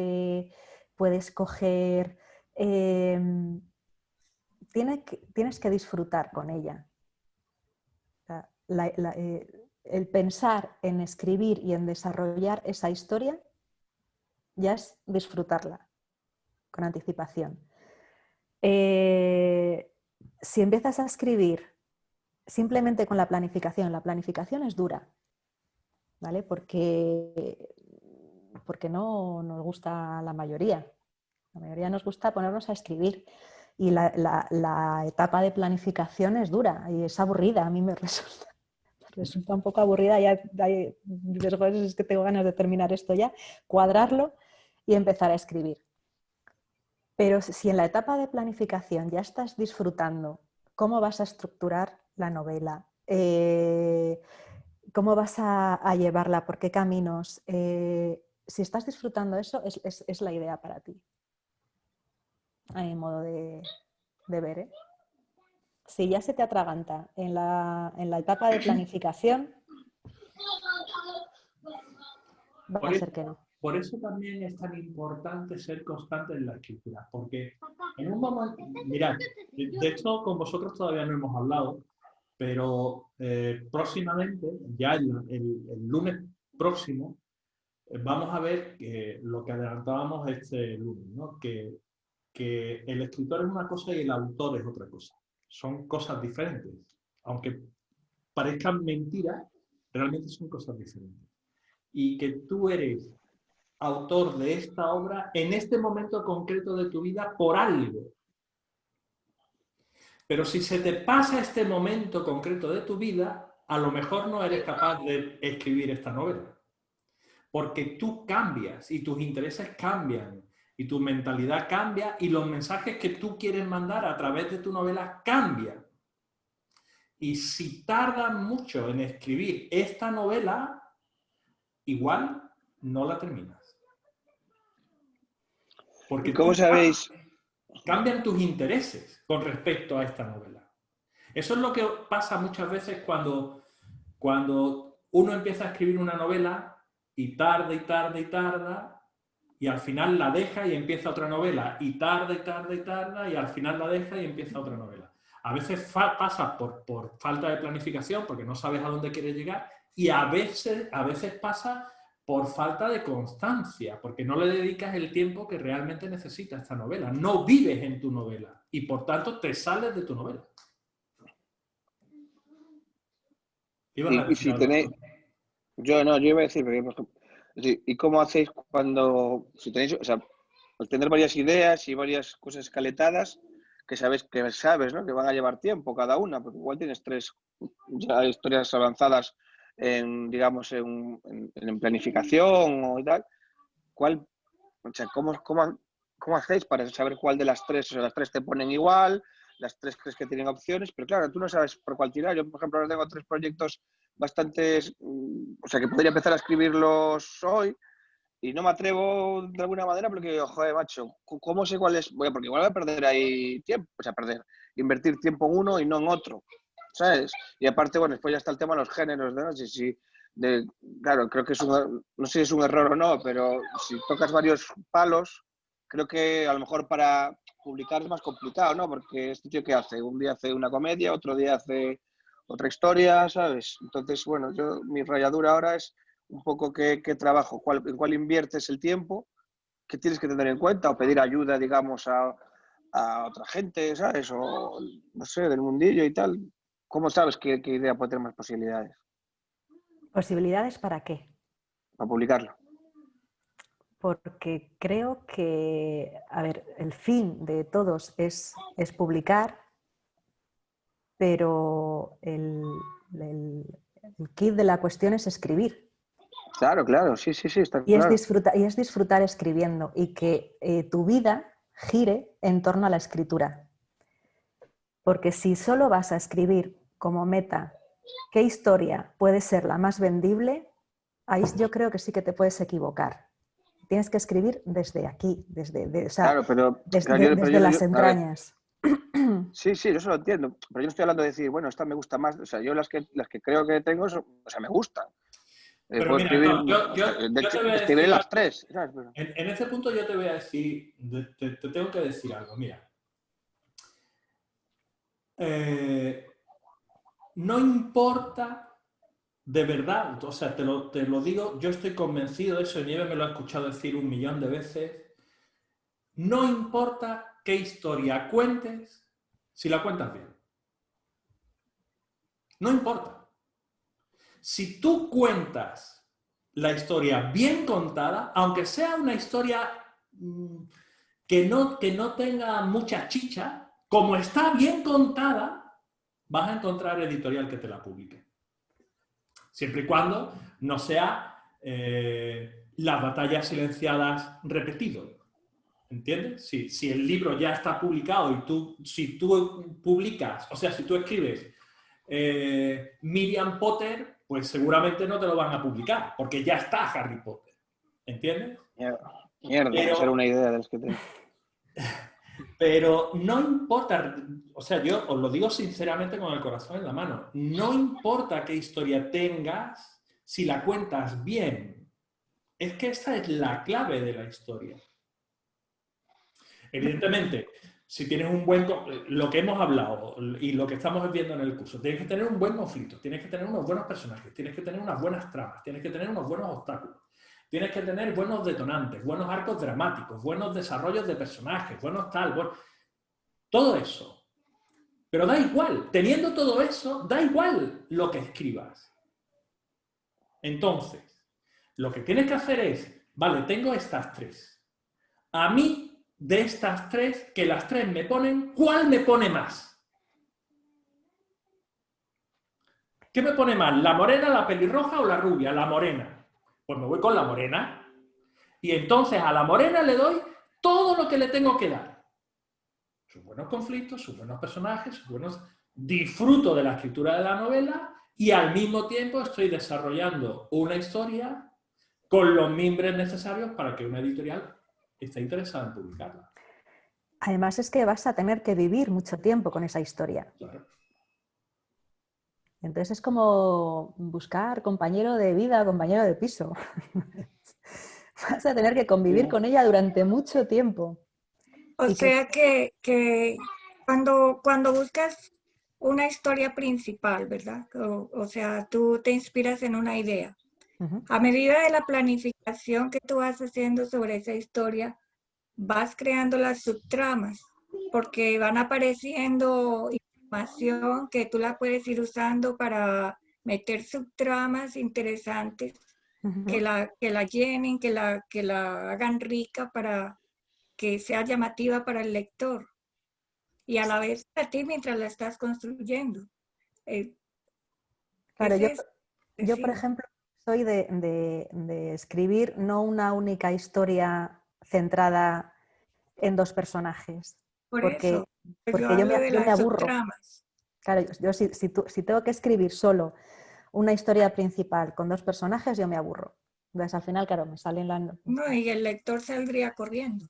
puedes coger, tienes que disfrutar con ella. O sea, el pensar en escribir y en desarrollar esa historia ya es disfrutarla con anticipación. Si empiezas a escribir simplemente con la planificación es dura, ¿vale? Porque no nos gusta a la mayoría. La mayoría nos gusta ponernos a escribir y la etapa de planificación es dura y es aburrida. A mí me resulta un poco aburrida. Ya después es que tengo ganas de terminar esto ya, cuadrarlo y empezar a escribir. Pero si en la etapa de planificación ya estás disfrutando cómo vas a estructurar la novela, cómo vas a llevarla, por qué caminos, si estás disfrutando eso, es la idea para ti. A mi modo de ver, ¿eh? Si ya se te atraganta en la etapa de planificación, va a ser que no. Por eso también es tan importante ser constante en la escritura, porque en un momento, mirad, de hecho con vosotros todavía no hemos hablado, pero próximamente, ya el lunes próximo, vamos a ver lo que adelantábamos este lunes, ¿no? Que el escritor es una cosa y el autor es otra cosa. Son cosas diferentes. Aunque parezcan mentiras, realmente son cosas diferentes. Y que tú eres autor de esta obra en este momento concreto de tu vida por algo. Pero si se te pasa este momento concreto de tu vida, a lo mejor no eres capaz de escribir esta novela. Porque tú cambias y tus intereses cambian y tu mentalidad cambia y los mensajes que tú quieres mandar a través de tu novela cambian. Y si tardan mucho en escribir esta novela, igual no la terminas. Porque ¿Cómo sabéis? Cambian tus intereses con respecto a esta novela. Eso es lo que pasa muchas veces cuando uno empieza a escribir una novela y tarda y tarda y tarda y al final la deja y empieza otra novela y tarda y tarda y tarda y al final la deja y empieza otra novela. A veces pasa por falta de planificación porque no sabes a dónde quieres llegar y a veces pasa por falta de constancia, porque no le dedicas el tiempo que realmente necesita esta novela. No vives en tu novela y por tanto te sales de tu novela. Y si tenéis... Yo iba a decir, porque, por ejemplo, ¿y cómo hacéis cuando, si tenéis, o sea, al tener varias ideas y varias cosas escaletadas, que sabes, ¿no? Que van a llevar tiempo cada una, porque igual tienes 3 ya historias avanzadas en, digamos, en planificación o y tal, o sea, ¿cómo hacéis para saber cuál de las 3, o sea, las 3 te ponen igual, las 3 crees que tienen opciones, pero claro, tú no sabes por cuál tirar. Yo, por ejemplo, ahora tengo 3 proyectos bastantes, o sea, que podría empezar a escribirlos hoy y no me atrevo de alguna manera porque, joder, macho, ¿cómo sé cuál es? Porque igual voy a perder ahí tiempo, o sea, invertir tiempo en uno y no en otro, ¿sabes? Y aparte, bueno, después ya está el tema de los géneros, ¿no? Claro, creo que no sé si es un error o no, pero si tocas varios palos, creo que a lo mejor para publicar es más complicado, ¿no? Porque este tío, ¿qué hace? Un día hace una comedia, otro día hace otra historia, ¿sabes? Entonces, bueno, mi rayadura ahora es un poco qué trabajo, en cuál inviertes el tiempo, qué tienes que tener en cuenta o pedir ayuda, digamos, a otra gente, ¿sabes? O, no sé, del mundillo y tal. ¿Cómo sabes qué idea puede tener más posibilidades? ¿Posibilidades para qué? Para publicarlo. Porque creo que, a ver, el fin de todos es publicar, pero el kit de la cuestión es escribir. Claro, sí, está y claro. Es disfrutar escribiendo y que tu vida gire en torno a la escritura. Porque si solo vas a escribir como meta qué historia puede ser la más vendible, ahí yo creo que sí que te puedes equivocar. tienes que escribir desde aquí, o sea, Claro, pero desde las entrañas. Sí, yo eso lo entiendo, pero yo no estoy hablando de decir, bueno, esta me gusta más, o sea, yo las que creo que tengo, o sea, me gustan. Pero Puedo mira, escribir, no, de yo hecho, te voy a escribiré decir, las tres, ¿sabes? Pero... en ese punto yo te voy a decir, te tengo que decir algo, mira. No importa, de verdad, o sea, te lo digo, yo estoy convencido de eso, Nieves me lo ha escuchado decir 1.000.000 de veces. No importa qué historia cuentes, si la cuentas bien. No importa. Si tú cuentas la historia bien contada, aunque sea una historia que no tenga mucha chicha, como está bien contada, vas a encontrar editorial que te la publique. Siempre y cuando no sea las batallas silenciadas repetido. ¿Entiendes? Si el libro ya está publicado y si tú publicas, o sea, si tú escribes Miriam Potter, pues seguramente no te lo van a publicar, porque ya está Harry Potter. ¿Entiendes? Mierda, esa era una idea de las que tengo. Pero no importa, o sea, yo os lo digo sinceramente con el corazón en la mano, no importa qué historia tengas si la cuentas bien. Es que esa es la clave de la historia. Evidentemente, si tienes un buen... Lo que hemos hablado y lo que estamos viendo en el curso, tienes que tener un buen conflicto, tienes que tener unos buenos personajes, tienes que tener unas buenas tramas, tienes que tener unos buenos obstáculos, tienes que tener buenos detonantes, buenos arcos dramáticos, buenos desarrollos de personajes, buenos tal, todo eso. Pero da igual, teniendo todo eso, da igual lo que escribas. Entonces, lo que tienes que hacer es, vale, tengo estas tres. A mí, de estas tres, que las tres me ponen, ¿cuál me pone más? ¿Qué me pone más? ¿La morena, la pelirroja o la rubia? La morena. Pues me voy con la morena. Y entonces a la morena le doy todo lo que le tengo que dar. Sus buenos conflictos, sus buenos personajes, sus buenos... Disfruto de la escritura de la novela y al mismo tiempo estoy desarrollando una historia con los mimbres necesarios para que una editorial esté interesada en publicarla. Además es que vas a tener que vivir mucho tiempo con esa historia. Claro. Entonces es como buscar compañero de vida, compañero de piso. Vas a tener que convivir con ella durante mucho tiempo. O sea que cuando buscas una historia principal, ¿verdad? O sea, tú te inspiras en una idea. A medida de la planificación que tú vas haciendo sobre esa historia, vas creando las subtramas, porque van apareciendo información que tú la puedes ir usando para meter subtramas interesantes que la llenen, que la hagan rica para que sea llamativa para el lector y a la vez a ti mientras la estás construyendo. Claro, yo por ejemplo, soy de escribir no una única historia centrada en dos personajes. Porque yo me aburro. Subtramas. Claro, yo si tengo que escribir solo una historia principal con dos personajes, yo me aburro. Entonces, al final, claro, me salen las... No, y el lector saldría corriendo.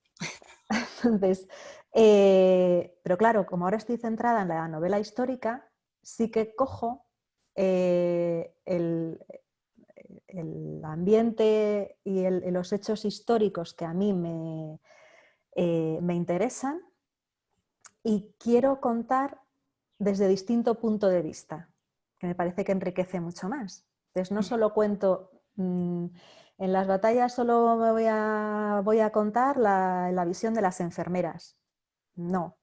Entonces, pero claro, como ahora estoy centrada en la novela histórica, sí que cojo el ambiente y los hechos históricos que a mí me interesan y quiero contar desde distinto punto de vista, que me parece que enriquece mucho más. Entonces, no solo cuento... en las batallas solo me voy a contar la visión de las enfermeras. No.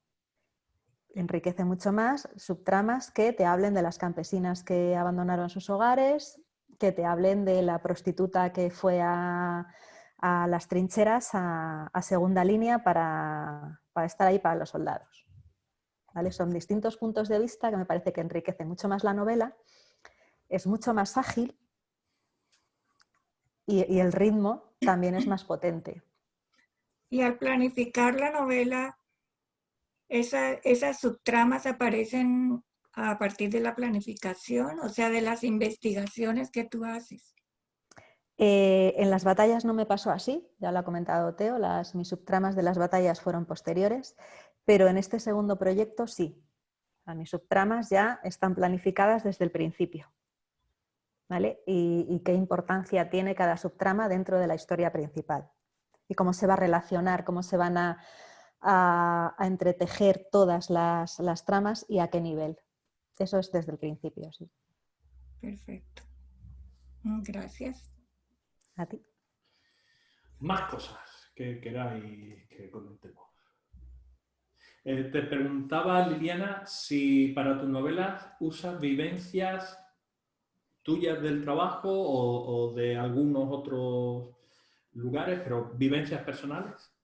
Enriquece mucho más subtramas que te hablen de las campesinas que abandonaron sus hogares, que te hablen de la prostituta que fue a las trincheras, a segunda línea para estar ahí para los soldados. ¿Vale? Son distintos puntos de vista que me parece que enriquece mucho más la novela, es mucho más ágil y el ritmo también es más potente. Y al planificar la novela, esas subtramas aparecen a partir de la planificación, o sea, de las investigaciones que tú haces. En las batallas no me pasó así, ya lo ha comentado Teo, mis subtramas de las batallas fueron posteriores, pero en este segundo proyecto sí. Mis subtramas ya están planificadas desde el principio, ¿vale? Y qué importancia tiene cada subtrama dentro de la historia principal. Y cómo se va a relacionar, cómo se van a entretejer todas las tramas y a qué nivel. Eso es desde el principio, sí. Perfecto. Gracias. A ti. Más cosas que queráis que comentemos. Te preguntaba, Liliana, si para tus novelas usas vivencias tuyas del trabajo o de algunos otros lugares, pero vivencias personales.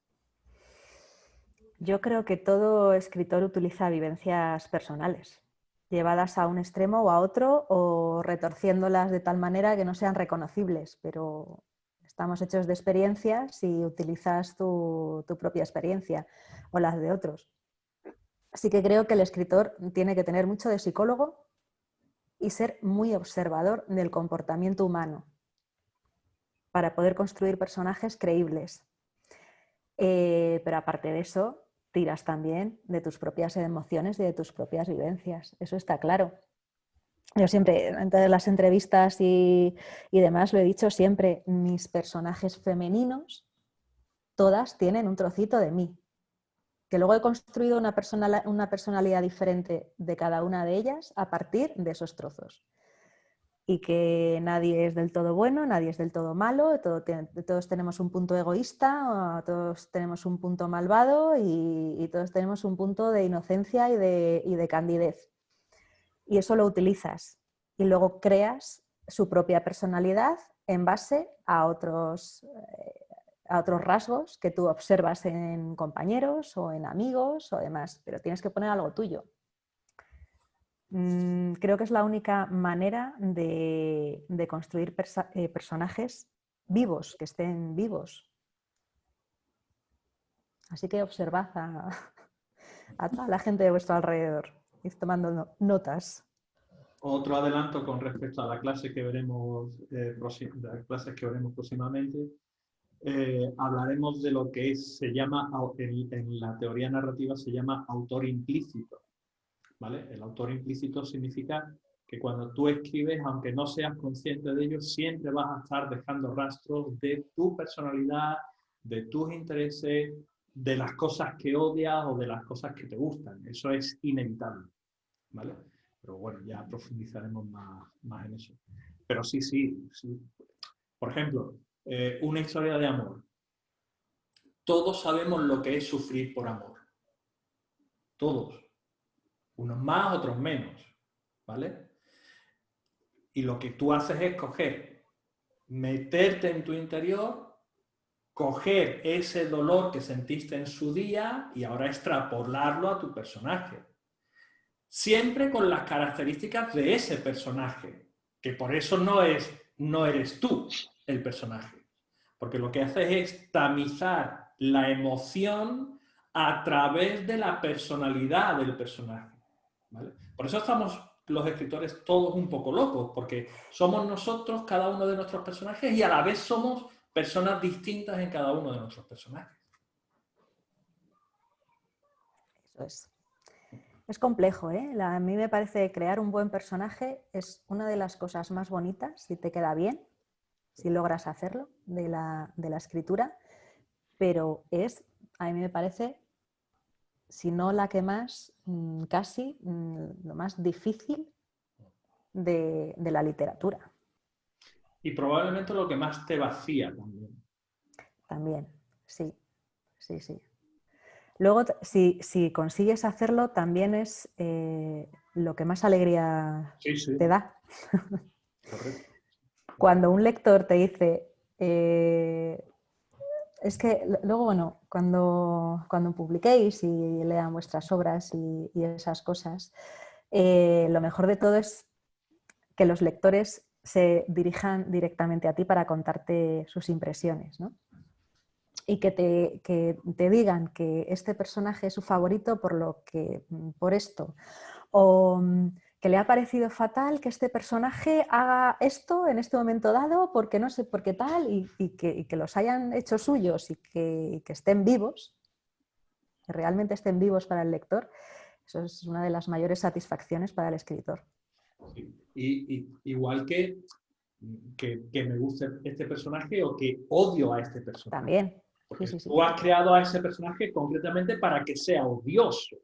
Yo creo que todo escritor utiliza vivencias personales, llevadas a un extremo o a otro o retorciéndolas de tal manera que no sean reconocibles, pero estamos hechos de experiencias y utilizas tu propia experiencia o las de otros. Así que creo que el escritor tiene que tener mucho de psicólogo y ser muy observador del comportamiento humano para poder construir personajes creíbles. Pero aparte de eso, tiras también de tus propias emociones y de tus propias vivencias. Eso está claro. Yo siempre, en todas las entrevistas y demás, lo he dicho siempre, mis personajes femeninos, todas tienen un trocito de mí. Que luego he construido una personalidad diferente de cada una de ellas a partir de esos trozos. Y que nadie es del todo bueno, nadie es del todo malo, todos tenemos un punto egoísta, todos tenemos un punto malvado y todos tenemos un punto de inocencia y de candidez. Y eso lo utilizas y luego creas su propia personalidad en base a otros rasgos que tú observas en compañeros o en amigos o demás, pero tienes que poner algo tuyo. Creo que es la única manera de construir personajes vivos, que estén vivos. Así que observad a toda la gente de vuestro alrededor. Ir tomando notas. Otro adelanto con respecto a la clase que veremos, las clases que veremos próximamente. Hablaremos de lo que se llama, en la teoría narrativa se llama autor implícito. ¿Vale? El autor implícito significa que cuando tú escribes, aunque no seas consciente de ello, siempre vas a estar dejando rastros de tu personalidad, de tus intereses, de las cosas que odias o de las cosas que te gustan. Eso es inevitable, ¿vale? Pero bueno, ya profundizaremos más en eso. Pero sí. Por ejemplo, una historia de amor. Todos sabemos lo que es sufrir por amor. Todos. Unos más, otros menos, ¿vale? Y lo que tú haces es meterte en tu interior, coger ese dolor que sentiste en su día y ahora extrapolarlo a tu personaje. Siempre con las características de ese personaje, que por eso no eres tú el personaje. Porque lo que haces es tamizar la emoción a través de la personalidad del personaje, ¿vale? Por eso estamos los escritores todos un poco locos, porque somos nosotros, cada uno de nuestros personajes, y a la vez somos personas distintas en cada uno de nuestros personajes. Eso es. Es complejo, ¿eh? A mí me parece que crear un buen personaje es una de las cosas más bonitas, si te queda bien, si logras hacerlo, de la escritura, pero a mí me parece, si no la que más, casi lo más difícil de la literatura. Y probablemente lo que más te vacía también. También, sí. Luego, si consigues hacerlo, también es lo que más alegría te da. Correcto. Cuando un lector te dice... es que luego, bueno, cuando publiquéis y lean vuestras obras y esas cosas, lo mejor de todo es que los lectores se dirijan directamente a ti para contarte sus impresiones, ¿no? Y que te digan que este personaje es su favorito por esto, o que le ha parecido fatal que este personaje haga esto en este momento dado porque no sé por qué tal y que los hayan hecho suyos y que estén vivos, que realmente estén vivos para el lector, eso es una de las mayores satisfacciones para el escritor. Sí. Igual que me guste este personaje o que odio a este personaje. También. Porque Sí. tú has creado a ese personaje concretamente para que sea odioso.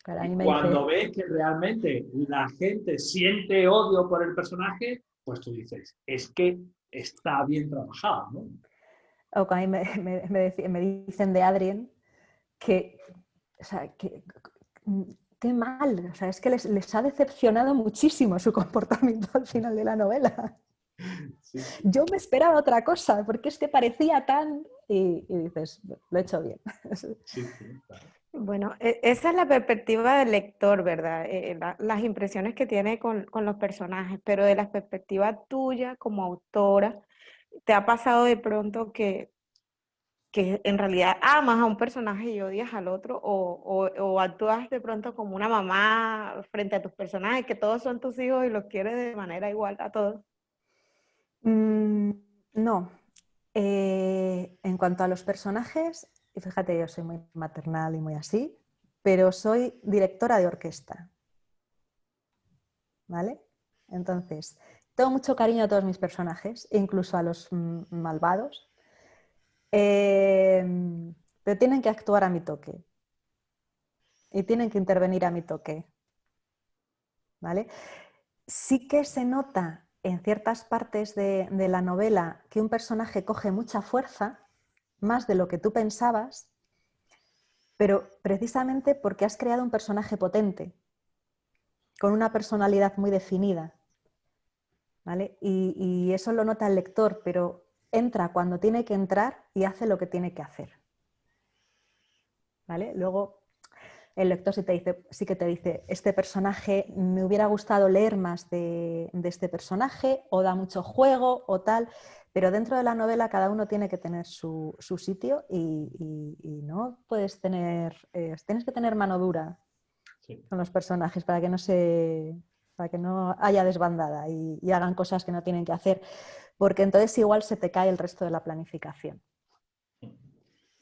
Claro, Y cuando ves que realmente la gente siente odio por el personaje, pues tú dices, es que está bien trabajado, ¿no? O que a mí me dicen de Adrien que, o sea, qué mal, o sea, es que les ha decepcionado muchísimo su comportamiento al final de la novela. Sí. Yo me esperaba otra cosa, porque es que parecía tan... Y dices, lo he hecho bien. Sí, claro. Bueno, esa es la perspectiva del lector, ¿verdad? Las impresiones que tiene con los personajes, pero de la perspectiva tuya como autora, ¿te ha pasado de pronto que en realidad amas a un personaje y odias al otro? ¿O actúas de pronto como una mamá frente a tus personajes, que todos son tus hijos y los quieres de manera igual a todos? No. En cuanto a los personajes, y fíjate, yo soy muy maternal y muy así, pero soy directora de orquesta. ¿Vale? Entonces, tengo mucho cariño a todos mis personajes, incluso a los malvados, pero tienen que actuar a mi toque y tienen que intervenir a mi toque. ¿Vale? Sí que se nota en ciertas partes de la novela que un personaje coge mucha fuerza, más de lo que tú pensabas, pero precisamente porque has creado un personaje potente, con una personalidad muy definida. ¿Vale? Y eso lo nota el lector, pero entra cuando tiene que entrar y hace lo que tiene que hacer. ¿Vale? Luego el lector sí que te dice, este personaje, me hubiera gustado leer más de este personaje, o da mucho juego, o tal, pero dentro de la novela cada uno tiene que tener su sitio y no puedes tener, tienes que tener mano dura con los personajes para que no haya desbandada y hagan cosas que no tienen que hacer, porque entonces igual se te cae el resto de la planificación.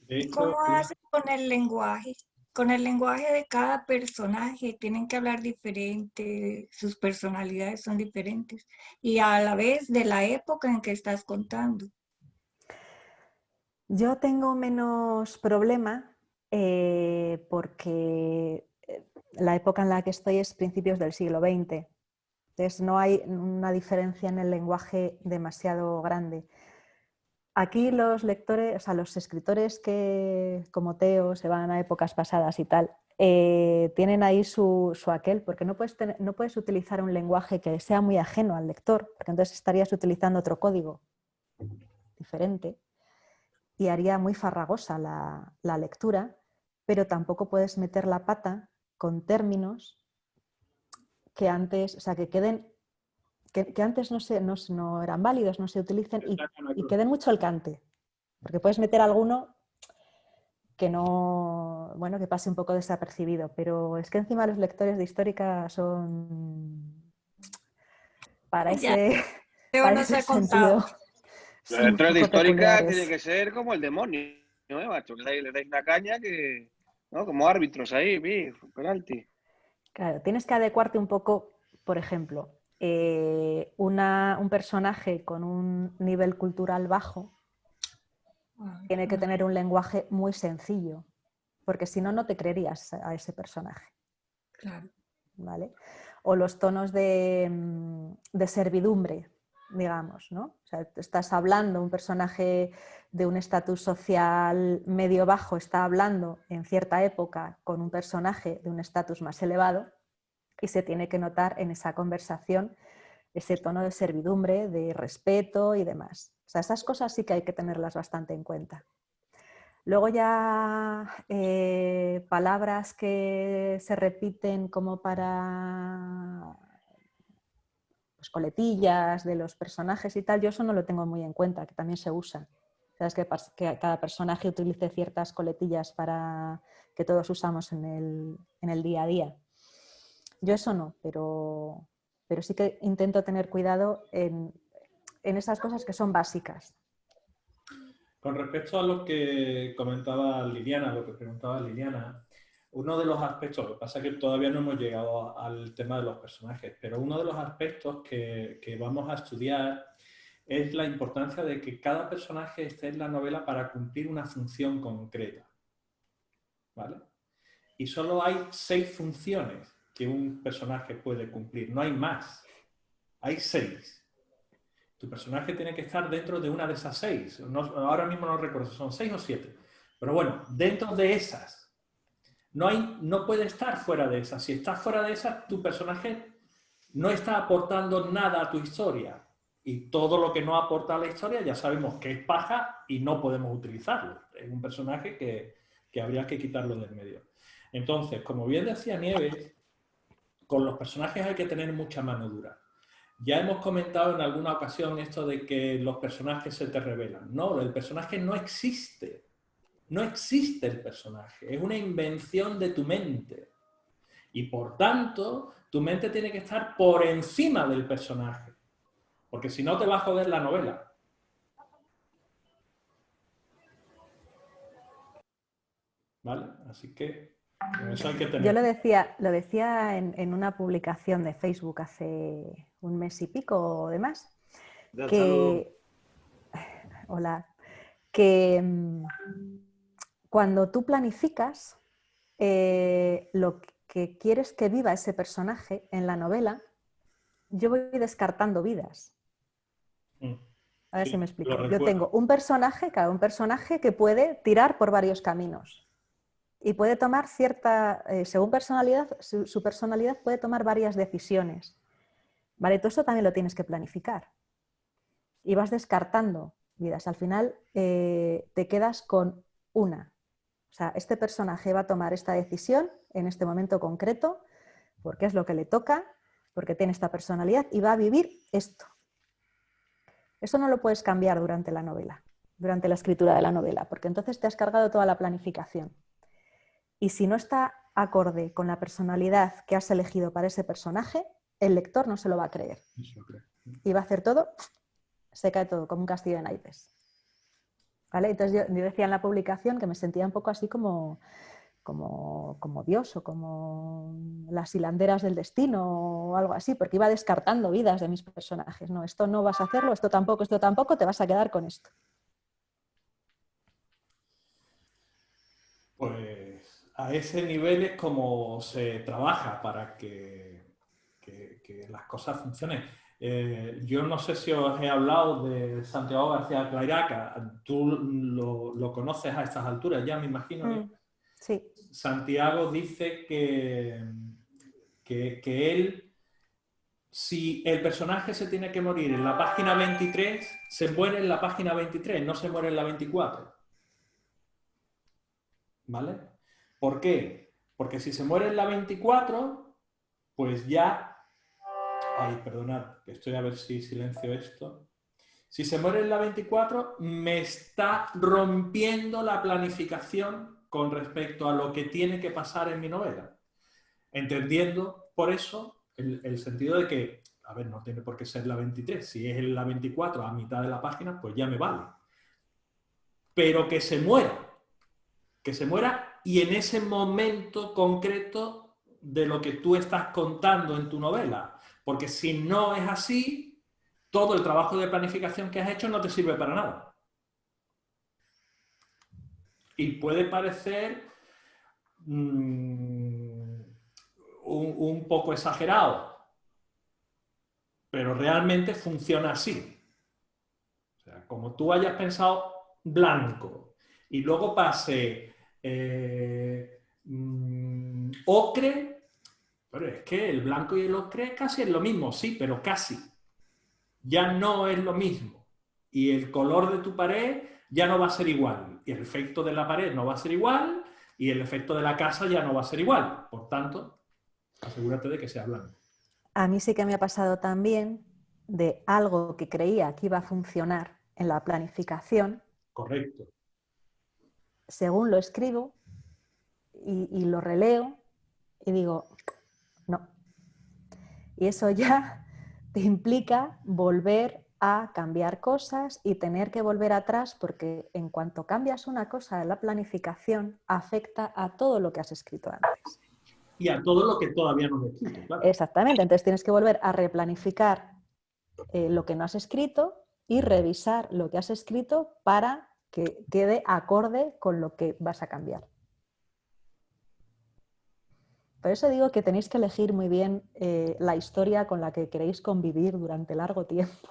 ¿Y cómo haces con el lenguaje? Con el lenguaje de cada personaje, tienen que hablar diferente, sus personalidades son diferentes, y a la vez de la época en que estás contando. Yo tengo menos problema porque la época en la que estoy es principios del siglo XX. Entonces no hay una diferencia en el lenguaje demasiado grande. Aquí los lectores, o sea, los escritores que como Teo se van a épocas pasadas y tal, tienen ahí su aquel, porque no puedes utilizar un lenguaje que sea muy ajeno al lector, porque entonces estarías utilizando otro código diferente y haría muy farragosa la lectura, pero tampoco puedes meter la pata con términos que antes, o sea, que queden, que antes no eran válidos, no se utilicen y que den mucho el cante, porque puedes meter alguno que no, bueno, que pase un poco desapercibido, pero es que encima los lectores de histórica son para ese, para ese sentido. Los Son un lectores de poco histórica peculiares. tienen que ser como el demonio, ¿no, macho? Le dais una caña que, ¿no? Como árbitros ahí, penalti. Claro, tienes que adecuarte un poco, por ejemplo, un personaje con un nivel cultural bajo tiene que tener un lenguaje muy sencillo, porque si no, no te creerías a ese personaje. Claro. ¿Vale? O los tonos de servidumbre, digamos, ¿no? O sea, estás hablando, un personaje de un estatus social medio-bajo está hablando en cierta época con un personaje de un estatus más elevado y se tiene que notar en esa conversación ese tono de servidumbre, de respeto y demás. O sea, esas cosas sí que hay que tenerlas bastante en cuenta. Luego ya palabras que se repiten como para pues, coletillas de los personajes y tal, yo eso no lo tengo muy en cuenta, que también se usa. Sabes que cada personaje utilice ciertas coletillas que todos usamos en el día a día. Yo eso no, pero sí que intento tener cuidado en esas cosas que son básicas. Con respecto a lo que comentaba Liliana, lo que preguntaba Liliana, uno de los aspectos, lo que pasa es que todavía no hemos llegado al tema de los personajes, pero uno de los aspectos que vamos a estudiar es la importancia de que cada personaje esté en la novela para cumplir una función concreta, ¿vale? Y solo hay 6 funciones que un personaje puede cumplir, no hay más, hay 6. Tu personaje tiene que estar dentro de una de esas 6. No, ahora mismo no recuerdo si son 6 o 7. Pero bueno, dentro de esas. No puede estar fuera de esas. Si estás fuera de esas, tu personaje no está aportando nada a tu historia. Y todo lo que no aporta a la historia ya sabemos que es paja y no podemos utilizarlo. Es un personaje que habría que quitarlo del medio. Entonces, como bien decía Nieves, con los personajes hay que tener mucha mano dura. Ya hemos comentado en alguna ocasión esto de que los personajes se te revelan. No, el personaje no existe. No existe el personaje. Es una invención de tu mente. Y por tanto, tu mente tiene que estar por encima del personaje. Porque si no, te va a joder la novela. ¿Vale? Así que eso hay que tener. Yo lo decía en una publicación de Facebook hace un mes y pico o demás. Hola. Que cuando tú planificas lo que quieres que viva ese personaje en la novela, yo voy descartando vidas. A ver si me explico. Yo tengo un personaje que puede tirar por varios caminos y puede tomar según su personalidad puede tomar varias decisiones. ¿Vale? Todo eso también lo tienes que planificar. Y vas descartando vidas. Al final te quedas con una. O sea, este personaje va a tomar esta decisión en este momento concreto porque es lo que le toca, porque tiene esta personalidad y va a vivir esto. Eso no lo puedes cambiar durante la novela, durante la escritura de la novela, porque entonces te has cargado toda la planificación. Y si no está acorde con la personalidad que has elegido para ese personaje, el lector no se lo va a creer. Y va a hacer todo, se cae todo, como un castillo de naipes. ¿Vale? Entonces yo decía en la publicación que me sentía un poco así como Dios o como las hilanderas del destino o algo así, porque iba descartando vidas de mis personajes. No, esto no vas a hacerlo, esto tampoco, te vas a quedar con esto. Pues a ese nivel es como se trabaja para que las cosas funcionen. Yo no sé si os he hablado de Santiago García Clairaca. Tú lo conoces a estas alturas, ya me imagino. Sí. Santiago dice que él, si el personaje se tiene que morir en la página 23, se muere en la página 23, no se muere en la 24. ¿Vale? ¿Por qué? Porque si se muere en la 24, pues ya... Ay, perdonad, que estoy a ver si silencio esto. Si se muere en la 24, me está rompiendo la planificación con respecto a lo que tiene que pasar en mi novela. Entendiendo, por eso, el sentido de que, a ver, no tiene por qué ser la 23. Si es en la 24 a mitad de la página, pues ya me vale. Pero que se muera y en ese momento concreto de lo que tú estás contando en tu novela. Porque si no es así, todo el trabajo de planificación que has hecho no te sirve para nada. Y puede parecer un poco exagerado, pero realmente funciona así. O sea, como tú hayas pensado blanco y luego pase ocre, pero es que el blanco y el ocre casi es lo mismo, sí, pero casi. Ya no es lo mismo. Y el color de tu pared ya no va a ser igual. Y el efecto de la pared no va a ser igual. Y el efecto de la casa ya no va a ser igual. Por tanto, asegúrate de que sea blanco. A mí sí que me ha pasado también de algo que creía que iba a funcionar en la planificación. Correcto. Según lo escribo y lo releo y digo, no, Y eso ya te implica volver a cambiar cosas y tener que volver atrás, porque en cuanto cambias una cosa en la planificación, afecta a todo lo que has escrito antes. Y a todo lo que todavía no has escrito, claro. Exactamente, entonces tienes que volver a replanificar lo que no has escrito y revisar lo que has escrito para que quede acorde con lo que vas a cambiar. Por eso digo que tenéis que elegir muy bien la historia con la que queréis convivir durante largo tiempo.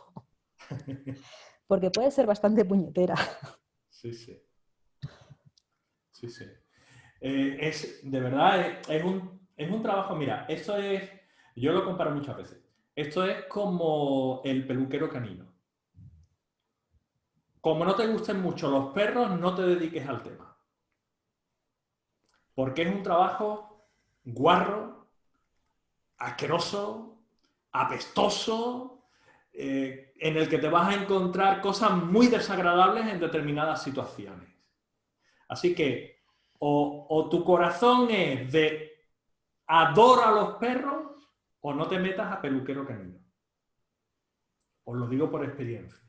Porque puede ser bastante puñetera. Sí, sí. Sí, sí. De verdad, es un trabajo, mira, esto es, yo lo comparo muchas veces, esto es como el peluquero canino. Como no te gusten mucho los perros, no te dediques al tema. Porque es un trabajo guarro, asqueroso, apestoso, en el que te vas a encontrar cosas muy desagradables en determinadas situaciones. Así que o tu corazón es de adora a los perros o no te metas a peluquero canino. Os lo digo por experiencia.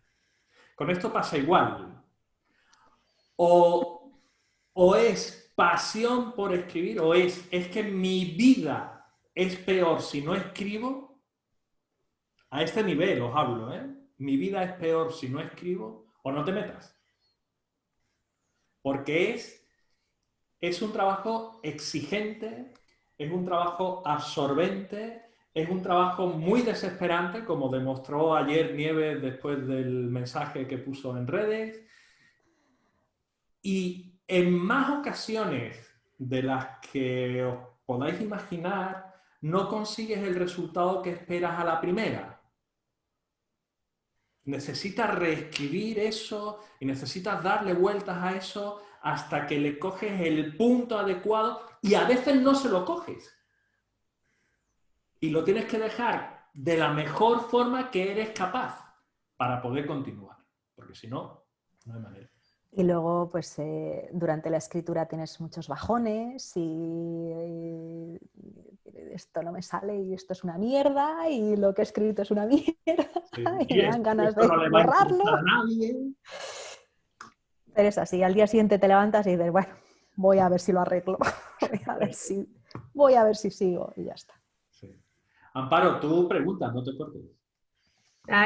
Con esto pasa igual. O es pasión por escribir o es que mi vida es peor si no escribo. A este nivel os hablo, ¿eh? Mi vida es peor si no escribo o no te metas. Porque es un trabajo exigente, es un trabajo absorbente, es un trabajo muy desesperante, como demostró ayer Nieves después del mensaje que puso en redes. Y en más ocasiones de las que os podáis imaginar, no consigues el resultado que esperas a la primera. Necesitas reescribir eso y necesitas darle vueltas a eso hasta que le coges el punto adecuado y a veces no se lo coges. Y lo tienes que dejar de la mejor forma que eres capaz para poder continuar. Porque si no, no hay manera. Y luego, pues, durante la escritura tienes muchos bajones y esto no me sale y esto es una mierda y lo que he escrito es una mierda Sí. y me dan ganas de no le va a borrarlo. interesar a nadie. Pero es así, al día siguiente te levantas y dices, bueno, voy a ver si lo arreglo, voy a ver si sigo y ya está. Sí. Amparo, tú preguntas, no te cortes.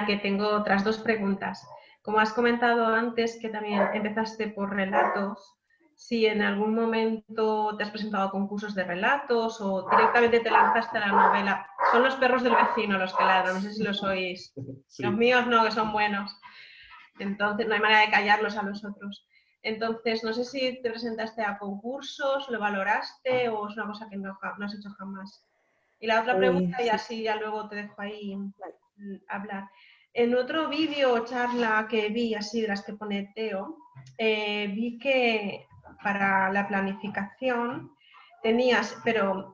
Que tengo otras dos preguntas. Como has comentado antes que también empezaste por relatos, si en algún momento te has presentado a concursos de relatos o directamente te lanzaste a la novela. Son los perros del vecino los que ladran, no sé si los oís. Sí. Los míos no, que son buenos. Entonces no hay manera de callarlos a los otros. Entonces, no sé si te presentaste a concursos, lo valoraste o es una cosa que no has hecho jamás. Y la otra pregunta, y Sí. así ya luego te dejo ahí hablar. En otro vídeo o charla que vi, así de las que pone Teo, vi que para la planificación tenías, pero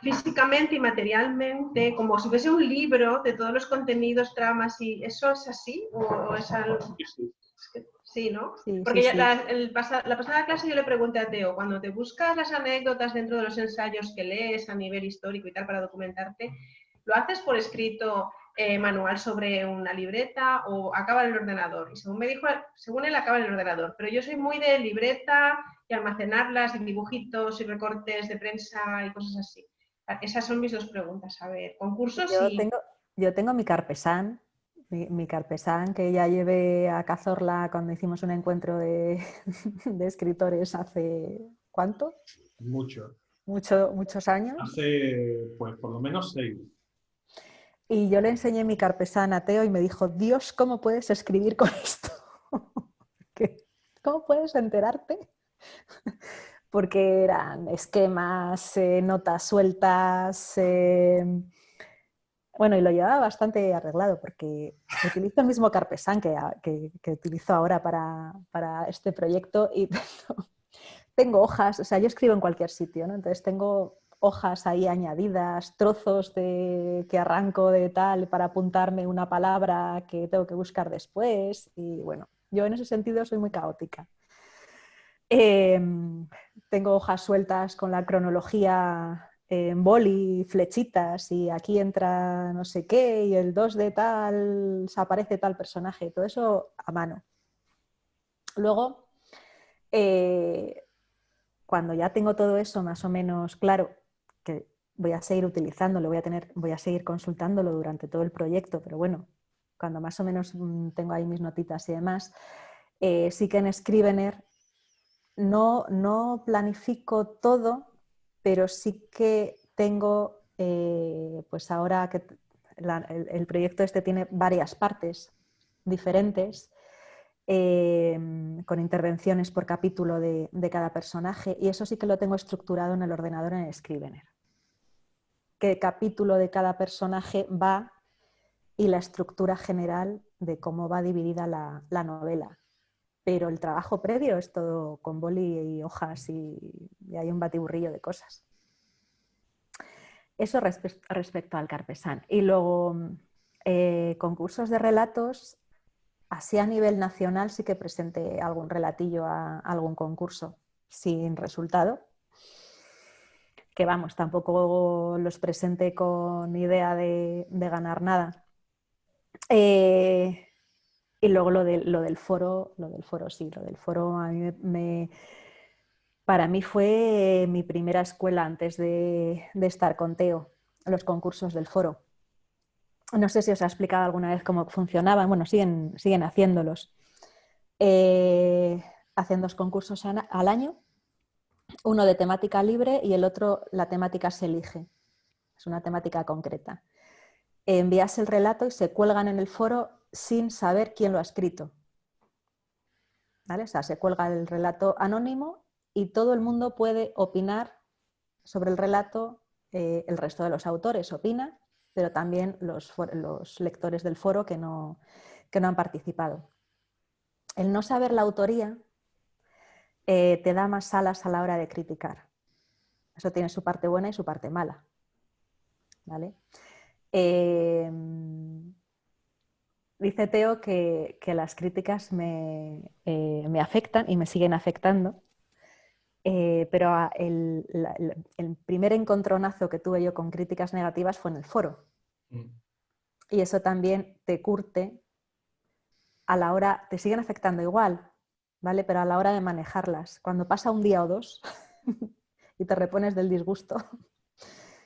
físicamente y materialmente, como si fuese un libro de todos los contenidos, tramas, y ¿eso es así? ¿O es algo? Sí. Sí, ¿no? Sí, Porque sí, sí. la pasada clase yo le pregunté a Teo, cuando te buscas las anécdotas dentro de los ensayos que lees a nivel histórico y tal para documentarte, ¿lo haces por escrito manual sobre una libreta o acaba en el ordenador? Y según me dijo, según él acaba en el ordenador, pero yo soy muy de libreta y almacenarlas, y dibujitos y recortes de prensa y cosas así. Esas son mis dos preguntas. A ver, concursos Yo tengo mi Carpesan, mi Carpesan que ya llevé a Cazorla cuando hicimos un encuentro de escritores hace, ¿cuánto? Muchos años. Hace, pues, por lo menos 6. Y yo le enseñé mi Carpesan a Teo y me dijo, Dios, ¿cómo puedes escribir con esto? ¿Cómo puedes enterarte? Porque eran esquemas, notas sueltas. Bueno, y lo llevaba bastante arreglado porque utilizo el mismo Carpesan que utilizo ahora para este proyecto y tengo hojas, o sea, yo escribo en cualquier sitio, ¿no? Entonces tengo hojas ahí añadidas, trozos que arranco de tal para apuntarme una palabra que tengo que buscar después y bueno, yo en ese sentido soy muy caótica. Tengo hojas sueltas con la cronología en boli, flechitas, y aquí entra no sé qué, y el 2 de tal, se aparece tal personaje, todo eso a mano. Luego, cuando ya tengo todo eso más o menos claro, que voy a seguir utilizándolo, voy a seguir consultándolo durante todo el proyecto, pero bueno, cuando más o menos tengo ahí mis notitas y demás, sí que en Scrivener no planifico todo, pero sí que tengo, pues ahora que el proyecto este tiene varias partes diferentes, con intervenciones por capítulo de cada personaje, y eso sí que lo tengo estructurado en el ordenador en Scrivener. Qué capítulo de cada personaje va y la estructura general de cómo va dividida la novela. Pero el trabajo previo es todo con boli y hojas y hay un batiburrillo de cosas. Eso respecto al Carpesán. Y luego, concursos de relatos, así a nivel nacional sí que presenté algún relatillo a algún concurso sin resultado. Que vamos, tampoco los presenté con idea de ganar nada. Y luego lo del foro sí, lo del foro a mí para mí fue mi primera escuela antes de estar con Teo, los concursos del foro. No sé si os ha explicado alguna vez cómo funcionaban, bueno, siguen haciéndolos. Hacen 2 concursos al año, uno de temática libre y el otro la temática se elige, es una temática concreta. Envías el relato y se cuelgan en el foro sin saber quién lo ha escrito. ¿Vale? O sea, se cuelga el relato anónimo y todo el mundo puede opinar sobre el relato, el resto de los autores opinan, pero también los lectores del foro que no han participado. El no saber la autoría te da más alas a la hora de criticar. Eso tiene su parte buena y su parte mala. ¿Vale? Dice Teo que las críticas me afectan y me siguen afectando, pero el primer encontronazo que tuve yo con críticas negativas fue en el foro. Y eso también te curte a la hora, te siguen afectando igual, ¿vale? Pero a la hora de manejarlas. Cuando pasa un día o dos y te repones del disgusto,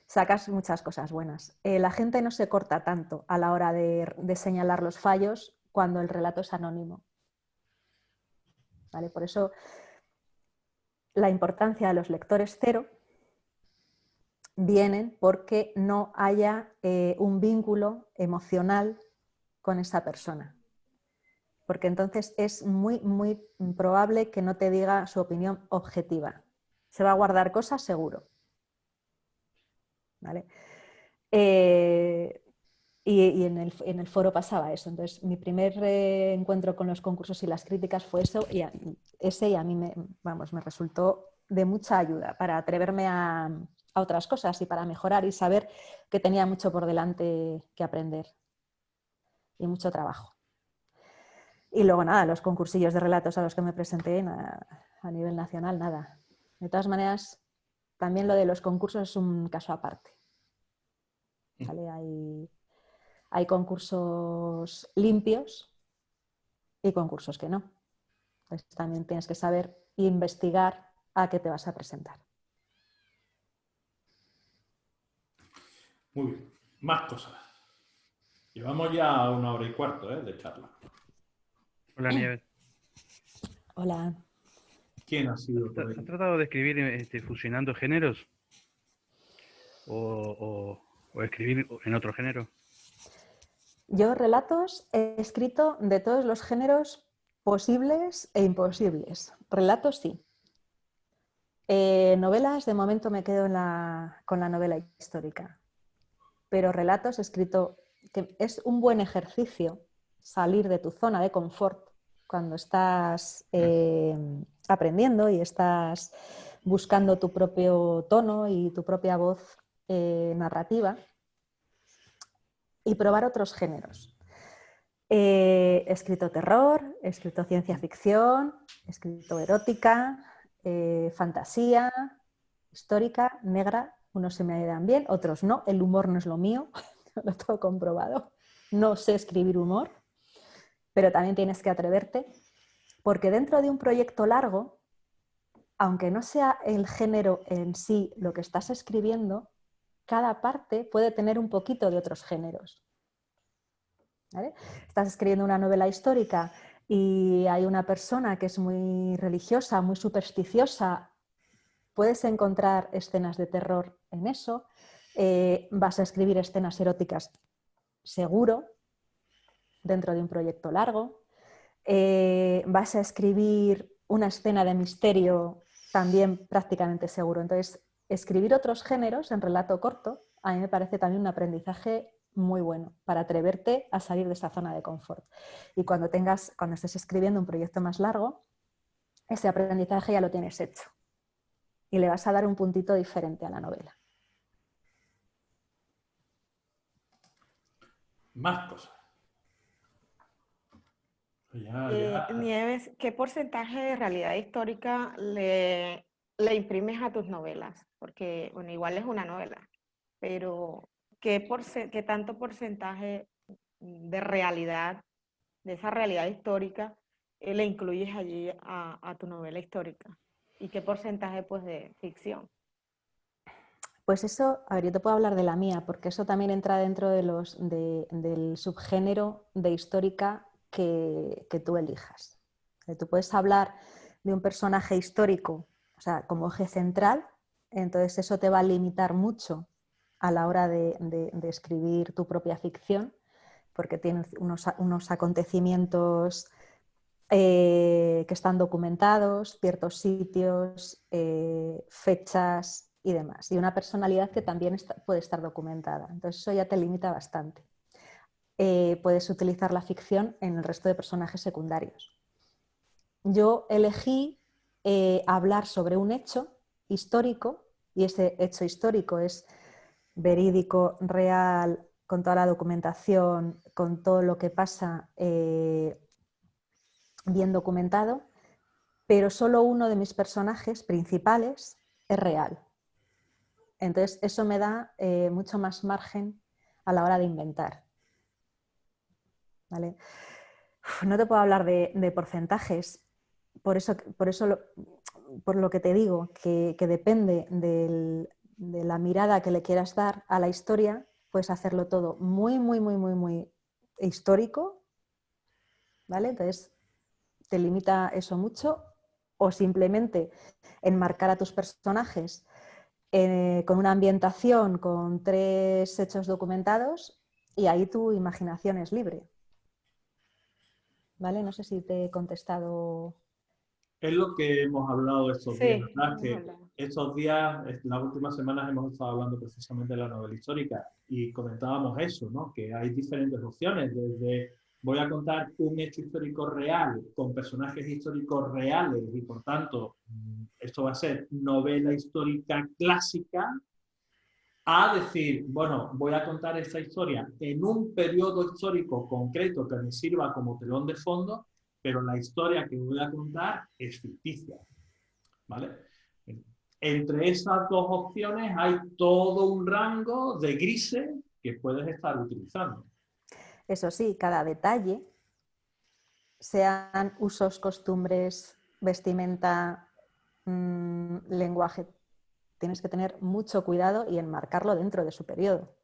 sacas muchas cosas buenas. La gente no se corta tanto a la hora de señalar los fallos cuando el relato es anónimo. ¿Vale? Por eso la importancia de los lectores cero vienen porque no haya un vínculo emocional con esa persona. Porque entonces es muy, muy probable que no te diga su opinión objetiva. Se va a guardar cosas seguro. ¿Vale? Y en el foro pasaba eso. Entonces, mi primer encuentro con los concursos y las críticas fue eso, y a mí me resultó de mucha ayuda para atreverme a otras cosas y para mejorar y saber que tenía mucho por delante que aprender y mucho trabajo. Y luego nada, los concursillos de relatos a los que me presenté a nivel nacional, nada. De todas maneras, también lo de los concursos es un caso aparte. ¿Vale? Hay concursos limpios y concursos que no. Entonces también tienes que saber investigar a qué te vas a presentar. Muy bien. Más cosas. Llevamos ya 1 hora y cuarto de charla. Hola, Nieves. Hola. ¿Quién ha sido por ahí? ¿Has tratado de escribir fusionando géneros? ¿O escribir en otro género? Yo relatos he escrito de todos los géneros posibles e imposibles. Relatos sí. Novelas, de momento me quedo con la novela histórica. Pero relatos he escrito, que es un buen ejercicio salir de tu zona de confort cuando estás aprendiendo y estás buscando tu propio tono y tu propia voz narrativa y probar otros géneros. He escrito terror, he escrito ciencia ficción, he escrito erótica, fantasía, histórica, negra unos se me dan bien, otros no. El humor no es lo mío, lo tengo comprobado. No sé escribir humor, pero también tienes que atreverte, porque dentro de un proyecto largo, aunque no sea el género en sí lo que estás escribiendo, cada parte puede tener un poquito de otros géneros. ¿Vale? Estás escribiendo una novela histórica y hay una persona que es muy religiosa, muy supersticiosa, puedes encontrar escenas de terror en eso, vas a escribir escenas eróticas seguro, dentro de un proyecto largo, vas a escribir una escena de misterio también prácticamente seguro. Entonces, escribir otros géneros en relato corto a mí me parece también un aprendizaje muy bueno para atreverte a salir de esa zona de confort. Y cuando estés escribiendo un proyecto más largo, ese aprendizaje ya lo tienes hecho y le vas a dar un puntito diferente a la novela. Más cosas. Nieves, ¿qué porcentaje de realidad histórica le imprimes a tus novelas? Porque, bueno, igual es una novela, pero ¿qué tanto porcentaje de realidad, de esa realidad histórica, le incluyes allí a tu novela histórica? ¿Y qué porcentaje, pues, de ficción? Pues eso, a ver, yo te puedo hablar de la mía, porque eso también entra dentro de del subgénero de histórica que tú elijas. Tú puedes hablar de un personaje histórico, o sea, como eje central, entonces eso te va a limitar mucho a la hora de escribir tu propia ficción, porque tienes unos acontecimientos que están documentados, ciertos sitios, fechas y demás. Y una personalidad que también puede estar documentada. Entonces eso ya te limita bastante. Puedes utilizar la ficción en el resto de personajes secundarios. Yo elegí hablar sobre un hecho histórico, y ese hecho histórico es verídico, real, con toda la documentación, con todo lo que pasa bien documentado, pero solo uno de mis personajes principales es real. Entonces eso me da mucho más margen a la hora de inventar. ¿Vale? No te puedo hablar de porcentajes, por lo que te digo, que depende de la mirada que le quieras dar a la historia, puedes hacerlo todo muy, muy, muy, muy, muy histórico, ¿vale? Entonces te limita eso mucho, o simplemente enmarcar a tus personajes con una ambientación, con 3 hechos documentados, y ahí tu imaginación es libre. ¿Vale? No sé si te he contestado. Es lo que hemos hablado estos días, Sí, ¿verdad? Que ojalá. estos días, las últimas semanas hemos estado hablando precisamente de la novela histórica y comentábamos eso, ¿no? Que hay diferentes opciones, desde voy a contar un hecho histórico real con personajes históricos reales y por tanto esto va a ser novela histórica clásica, a decir, bueno, voy a contar esta historia en un periodo histórico concreto que me sirva como telón de fondo, pero la historia que voy a contar es ficticia, ¿vale? Entre esas dos opciones hay todo un rango de grises que puedes estar utilizando. Eso sí, cada detalle, sean usos, costumbres, vestimenta, lenguaje, tienes que tener mucho cuidado y enmarcarlo dentro de su periodo.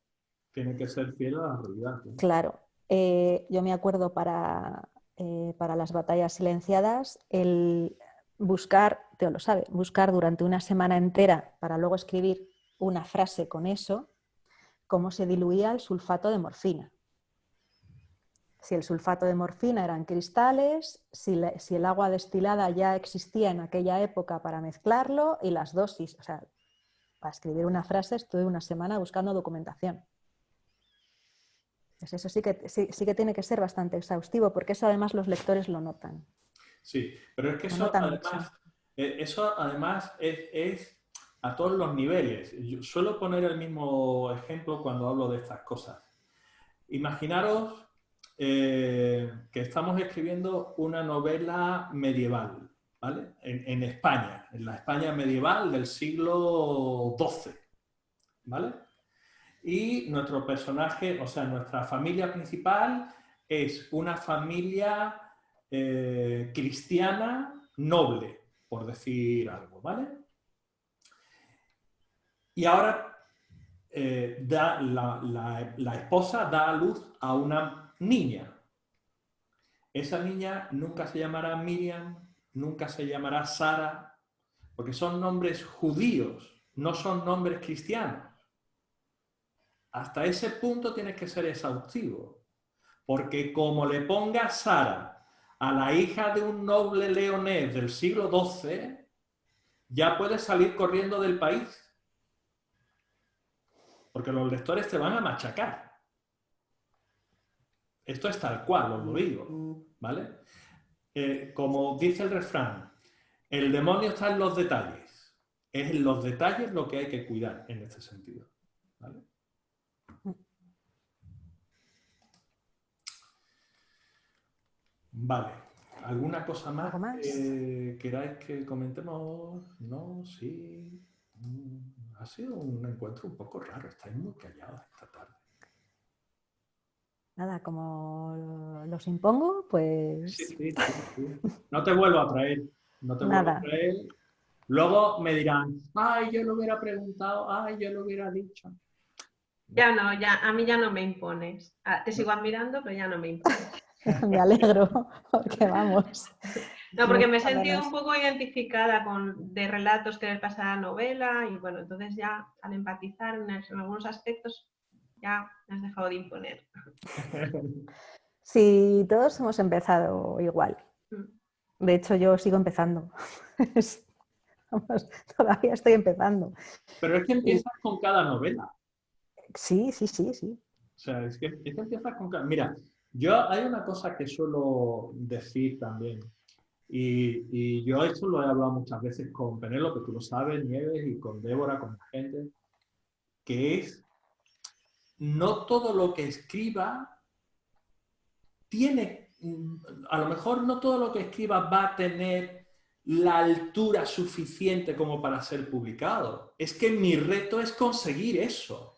Tiene que ser fiel a la realidad, ¿no? Claro, yo me acuerdo para las batallas silenciadas, el buscar, Teo lo sabe, buscar durante una semana entera para luego escribir una frase con eso, cómo se diluía el sulfato de morfina. Si el sulfato de morfina eran cristales, si el agua destilada ya existía en aquella época para mezclarlo y las dosis. O sea, para escribir una frase estuve una semana buscando documentación. Pues eso sí que tiene que ser bastante exhaustivo, porque eso además los lectores lo notan. Sí, pero es que Eso además es a todos los niveles. Yo suelo poner el mismo ejemplo cuando hablo de estas cosas. Imaginaros que estamos escribiendo una novela medieval, ¿vale? En España, en la España medieval del siglo XII, ¿vale? Y nuestro personaje, o sea, nuestra familia principal es una familia cristiana noble, por decir algo, ¿vale? Y ahora la esposa da a luz a una niña. Esa niña nunca se llamará Miriam, nunca se llamará Sara, porque son nombres judíos, no son nombres cristianos. Hasta ese punto tienes que ser exhaustivo, porque como le pongas Sara a la hija de un noble leonés del siglo XII, ya puedes salir corriendo del país, porque los lectores te van a machacar. Esto es tal cual, os lo digo, ¿vale? Como dice el refrán, el demonio está en los detalles. Es en los detalles lo que hay que cuidar en este sentido, ¿vale? Vale. ¿Alguna cosa más, que queráis que comentemos? No, sí. Ha sido un encuentro un poco raro. Estáis muy callados esta tarde. Nada, como los impongo, pues... Sí. No te vuelvo a traer. No te vuelvo a traer. Luego me dirán, ay, yo lo hubiera preguntado, ay, yo lo hubiera dicho. Ya no, ya, a mí ya no me impones. Te sigo admirando, pero ya no me impones. Me alegro, porque vamos. No, porque me he sentido un poco identificada de relatos que les pasa a la novela y bueno, entonces ya al empatizar en algunos aspectos ya me has dejado de imponer. Sí, todos hemos empezado igual. De hecho, yo sigo empezando. Vamos, todavía estoy empezando. Pero es que empiezas con cada novela. Sí. O sea, es que empiezas con cada... Mira, yo hay una cosa que suelo decir también, y yo esto lo he hablado muchas veces con Penélope, tú lo sabes, Nieves, y con Débora, con la gente, que es, no todo lo que escriba tiene, a lo mejor no todo lo que escriba va a tener la altura suficiente como para ser publicado. Es que mi reto es conseguir eso.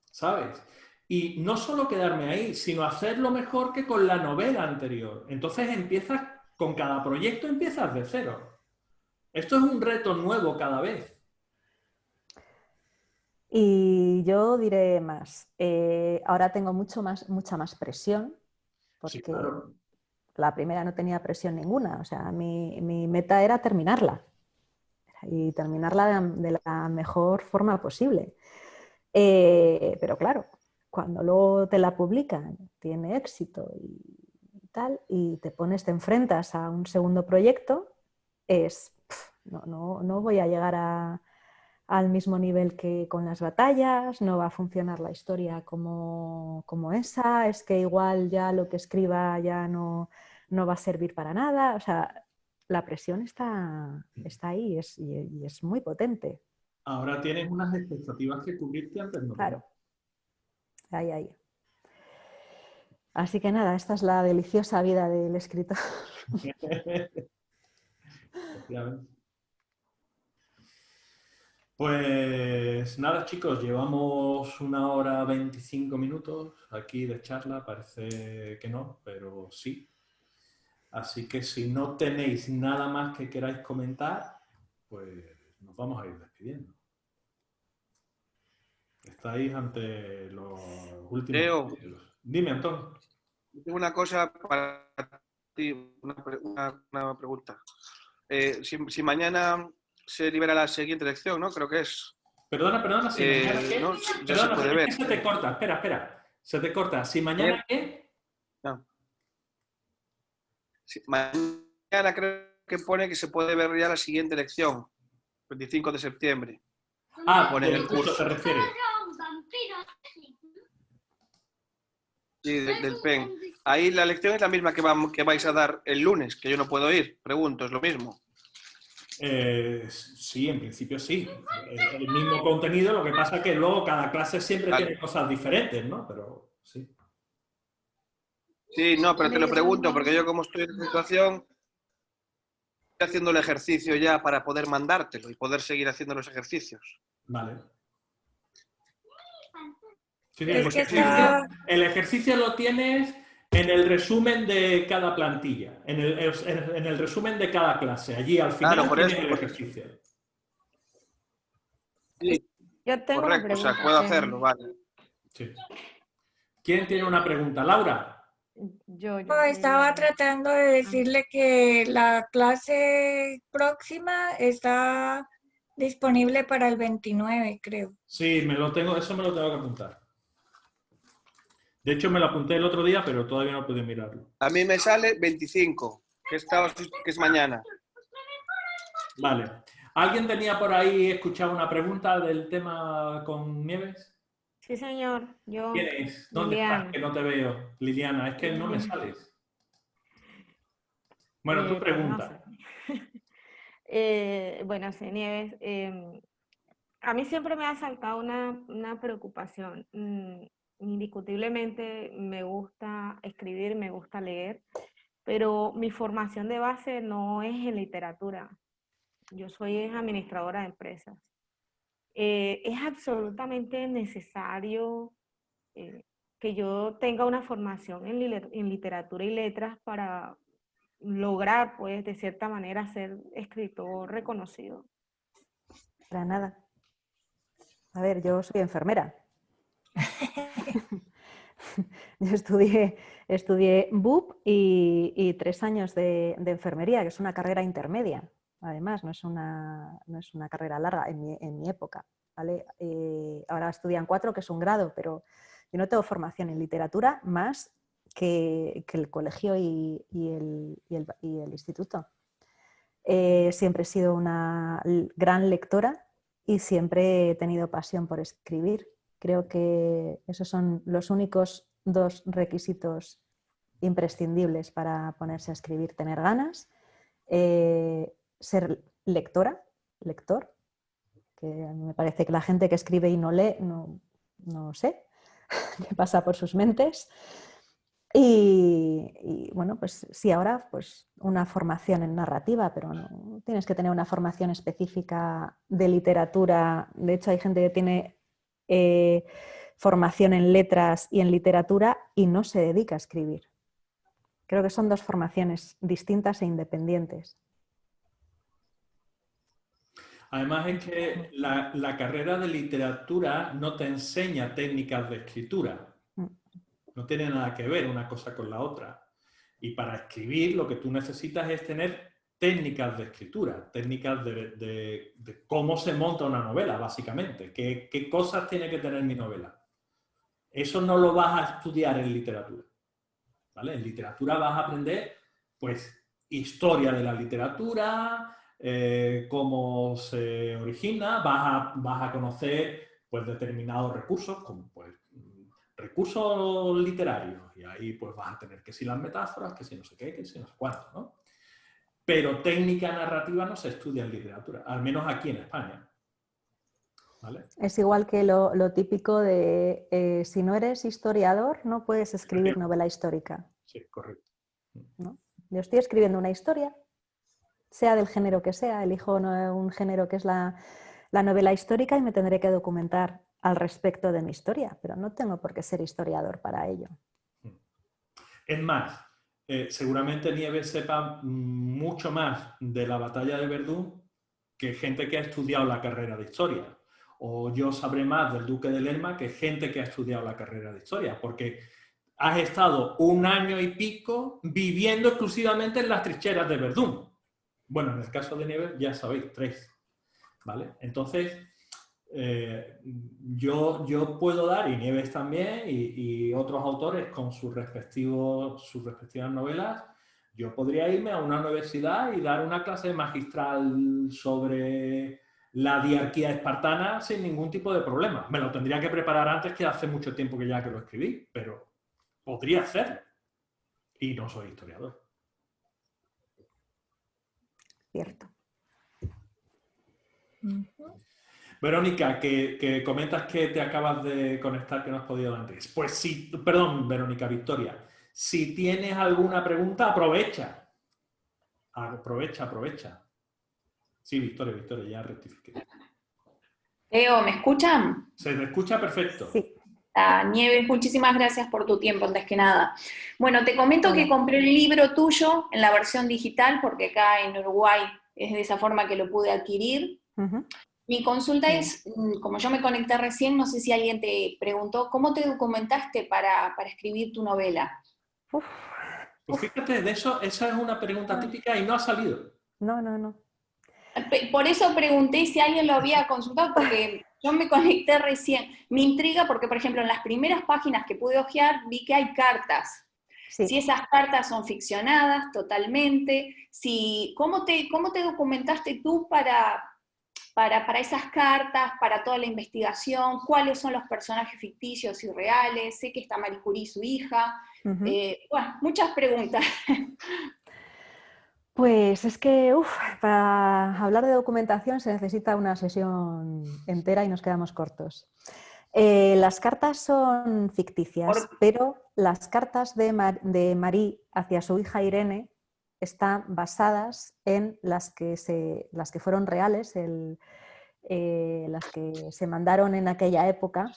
¿Sabes? Y no solo quedarme ahí, sino hacerlo mejor que con la novela anterior. Entonces empiezas, con cada proyecto empiezas de cero. Esto es un reto nuevo cada vez. Y yo diré más. Ahora tengo mucha más presión, porque sí, claro. La primera no tenía presión ninguna. O sea, mi meta era terminarla. Y terminarla de la mejor forma posible. Pero claro, cuando luego te la publican, tiene éxito y tal, y te enfrentas a un segundo proyecto, no voy a llegar al mismo nivel que con las batallas, no va a funcionar la historia como esa, es que igual ya lo que escriba ya no va a servir para nada. O sea, la presión está ahí y es muy potente. Ahora tienes unas expectativas que cubrirte antes no. Claro. Ahí. Así que nada, esta es la deliciosa vida del escritor. Pues nada, chicos, llevamos 1 hora 25 minutos aquí de charla, parece que no, pero sí. Así que si no tenéis nada más que queráis comentar, pues nos vamos a ir despidiendo. Estáis ante los últimos... Leo, dime, Antón. Tengo una cosa para ti, una pregunta. Si mañana se libera la siguiente elección, ¿no? Creo que es. Perdona, si mañana qué... No, ya perdona, se puede ver. se te corta, espera. Se te corta. Si mañana qué... No. Si mañana creo que pone que se puede ver ya la siguiente elección, 25 de septiembre. Pone del curso se refiere. Sí, del PEN. Ahí la lección es la misma que vais a dar el lunes, que yo no puedo ir. Pregunto, ¿es lo mismo? Sí, en principio sí. El mismo contenido, lo que pasa es que luego cada clase siempre tiene cosas diferentes, ¿no? Pero sí. Sí, no, pero te lo pregunto, porque yo como estoy en la situación, estoy haciendo el ejercicio ya para poder mandártelo y poder seguir haciendo los ejercicios. Vale. Sí, Es que está... el ejercicio lo tienes en el resumen de cada plantilla, en el resumen de cada clase. Allí al final Claro, por tienes eso, el por ejercicio. Sí, Yo tengo una correcto, o sea, pregunta. puedo hacerlo, vale. Sí. ¿Quién tiene una pregunta? Laura. Yo, Estaba tratando de decirle que la clase próxima está disponible para el 29, creo. Sí, eso me lo tengo que apuntar. De hecho, me lo apunté el otro día, pero todavía no pude mirarlo. A mí me sale 25, que es mañana. Vale. ¿Alguien tenía por ahí escuchado una pregunta del tema con Nieves? Sí, señor. Yo, ¿Quién es? ¿Dónde estás? Liliana. Que no te veo. Liliana, es que no me sales. Bueno, tu Pues no pregunta. sé. Bueno, sí, Nieves. A mí siempre me ha saltado una preocupación. Indiscutiblemente me gusta escribir, me gusta leer, pero mi formación de base no es en literatura. Yo soy administradora de empresas. Es absolutamente necesario que yo tenga una formación en literatura y letras para lograr, pues, de cierta manera, ser escritor reconocido. Para nada. A ver, yo soy enfermera. Yo estudié BUP y 3 años de enfermería, que es una carrera intermedia. Además, no es una carrera larga en mi época. ¿Vale? Ahora estudian 4, que es un grado, pero yo no tengo formación en literatura más que el colegio y el instituto. Siempre he sido una gran lectora y siempre he tenido pasión por escribir. Creo que esos son los únicos 2 requisitos imprescindibles para ponerse a escribir: tener ganas, ser lector, que a mí me parece que la gente que escribe y no lee, no sé qué pasa por sus mentes. Y bueno, pues sí, ahora pues una formación en narrativa, pero no tienes que tener una formación específica de literatura. De hecho, hay gente que tiene formación en letras y en literatura y no se dedica a escribir. Creo que son 2 formaciones distintas e independientes. Además es que la carrera de literatura no te enseña técnicas de escritura. No tiene nada que ver una cosa con la otra. Y para escribir lo que tú necesitas es tener técnicas de escritura, técnicas de cómo se monta una novela, básicamente. ¿Qué cosas tiene que tener mi novela? Eso no lo vas a estudiar en literatura. ¿Vale? En literatura vas a aprender, pues, historia de la literatura, cómo se origina, vas a conocer, pues, determinados recursos, como, pues, recursos literarios, y ahí pues vas a tener que si las metáforas, que si no sé qué, que si no sé cuánto, ¿no? Pero técnica narrativa no se estudia en literatura, al menos aquí en España. ¿Vale? Es igual que lo típico de si no eres historiador no puedes escribir novela histórica. Sí, correcto. ¿No? Yo estoy escribiendo una historia, sea del género que sea, elijo un género que es la novela histórica y me tendré que documentar al respecto de mi historia, pero no tengo por qué ser historiador para ello. Es más, seguramente Nieves sepa mucho más de la batalla de Verdún que gente que ha estudiado la carrera de historia. O yo sabré más del Duque de Lerma que gente que ha estudiado la carrera de historia, porque has estado 1 año y pico viviendo exclusivamente en las trincheras de Verdún. Bueno, en el caso de Nieves ya sabéis, 3. ¿Vale? Entonces, yo puedo dar, y Nieves también, y otros autores con sus respectivas novelas, yo podría irme a una universidad y dar una clase magistral sobre la diarquía espartana sin ningún tipo de problema. Me lo tendría que preparar antes, que hace mucho tiempo que ya que lo escribí, pero podría hacerlo. Y no soy historiador. Cierto. Verónica, que comentas que te acabas de conectar, que no has podido antes. Pues sí, perdón, Verónica, Victoria. Si tienes alguna pregunta, aprovecha. Aprovecha. Sí, Victoria, ya rectifiqué. Leo, ¿me escuchan? Se te escucha perfecto. Sí. Nieves, muchísimas gracias por tu tiempo, antes que nada. Bueno, te comento Hola. que compré el libro tuyo en la versión digital, porque acá en Uruguay es de esa forma que lo pude adquirir. Mi consulta es, como yo me conecté recién, no sé si alguien te preguntó, ¿cómo te documentaste para escribir tu novela? Uf. Pues fíjate, de eso, esa es una pregunta típica y no ha salido. No. Por eso pregunté si alguien lo había consultado, porque yo me conecté recién. Me intriga porque, por ejemplo, en las primeras páginas que pude hojear, vi que hay cartas. Sí. Si esas cartas son ficcionadas totalmente, ¿cómo te documentaste tú para esas cartas, para toda la investigación? ¿Cuáles son los personajes ficticios y reales? Sé que está Marie Curie, su hija. Bueno, muchas preguntas. Pues es que, para hablar de documentación se necesita una sesión entera y nos quedamos cortos. Las cartas son ficticias, pero las cartas de Marie hacia su hija Irene están basadas en las que fueron reales, las que se mandaron en aquella época.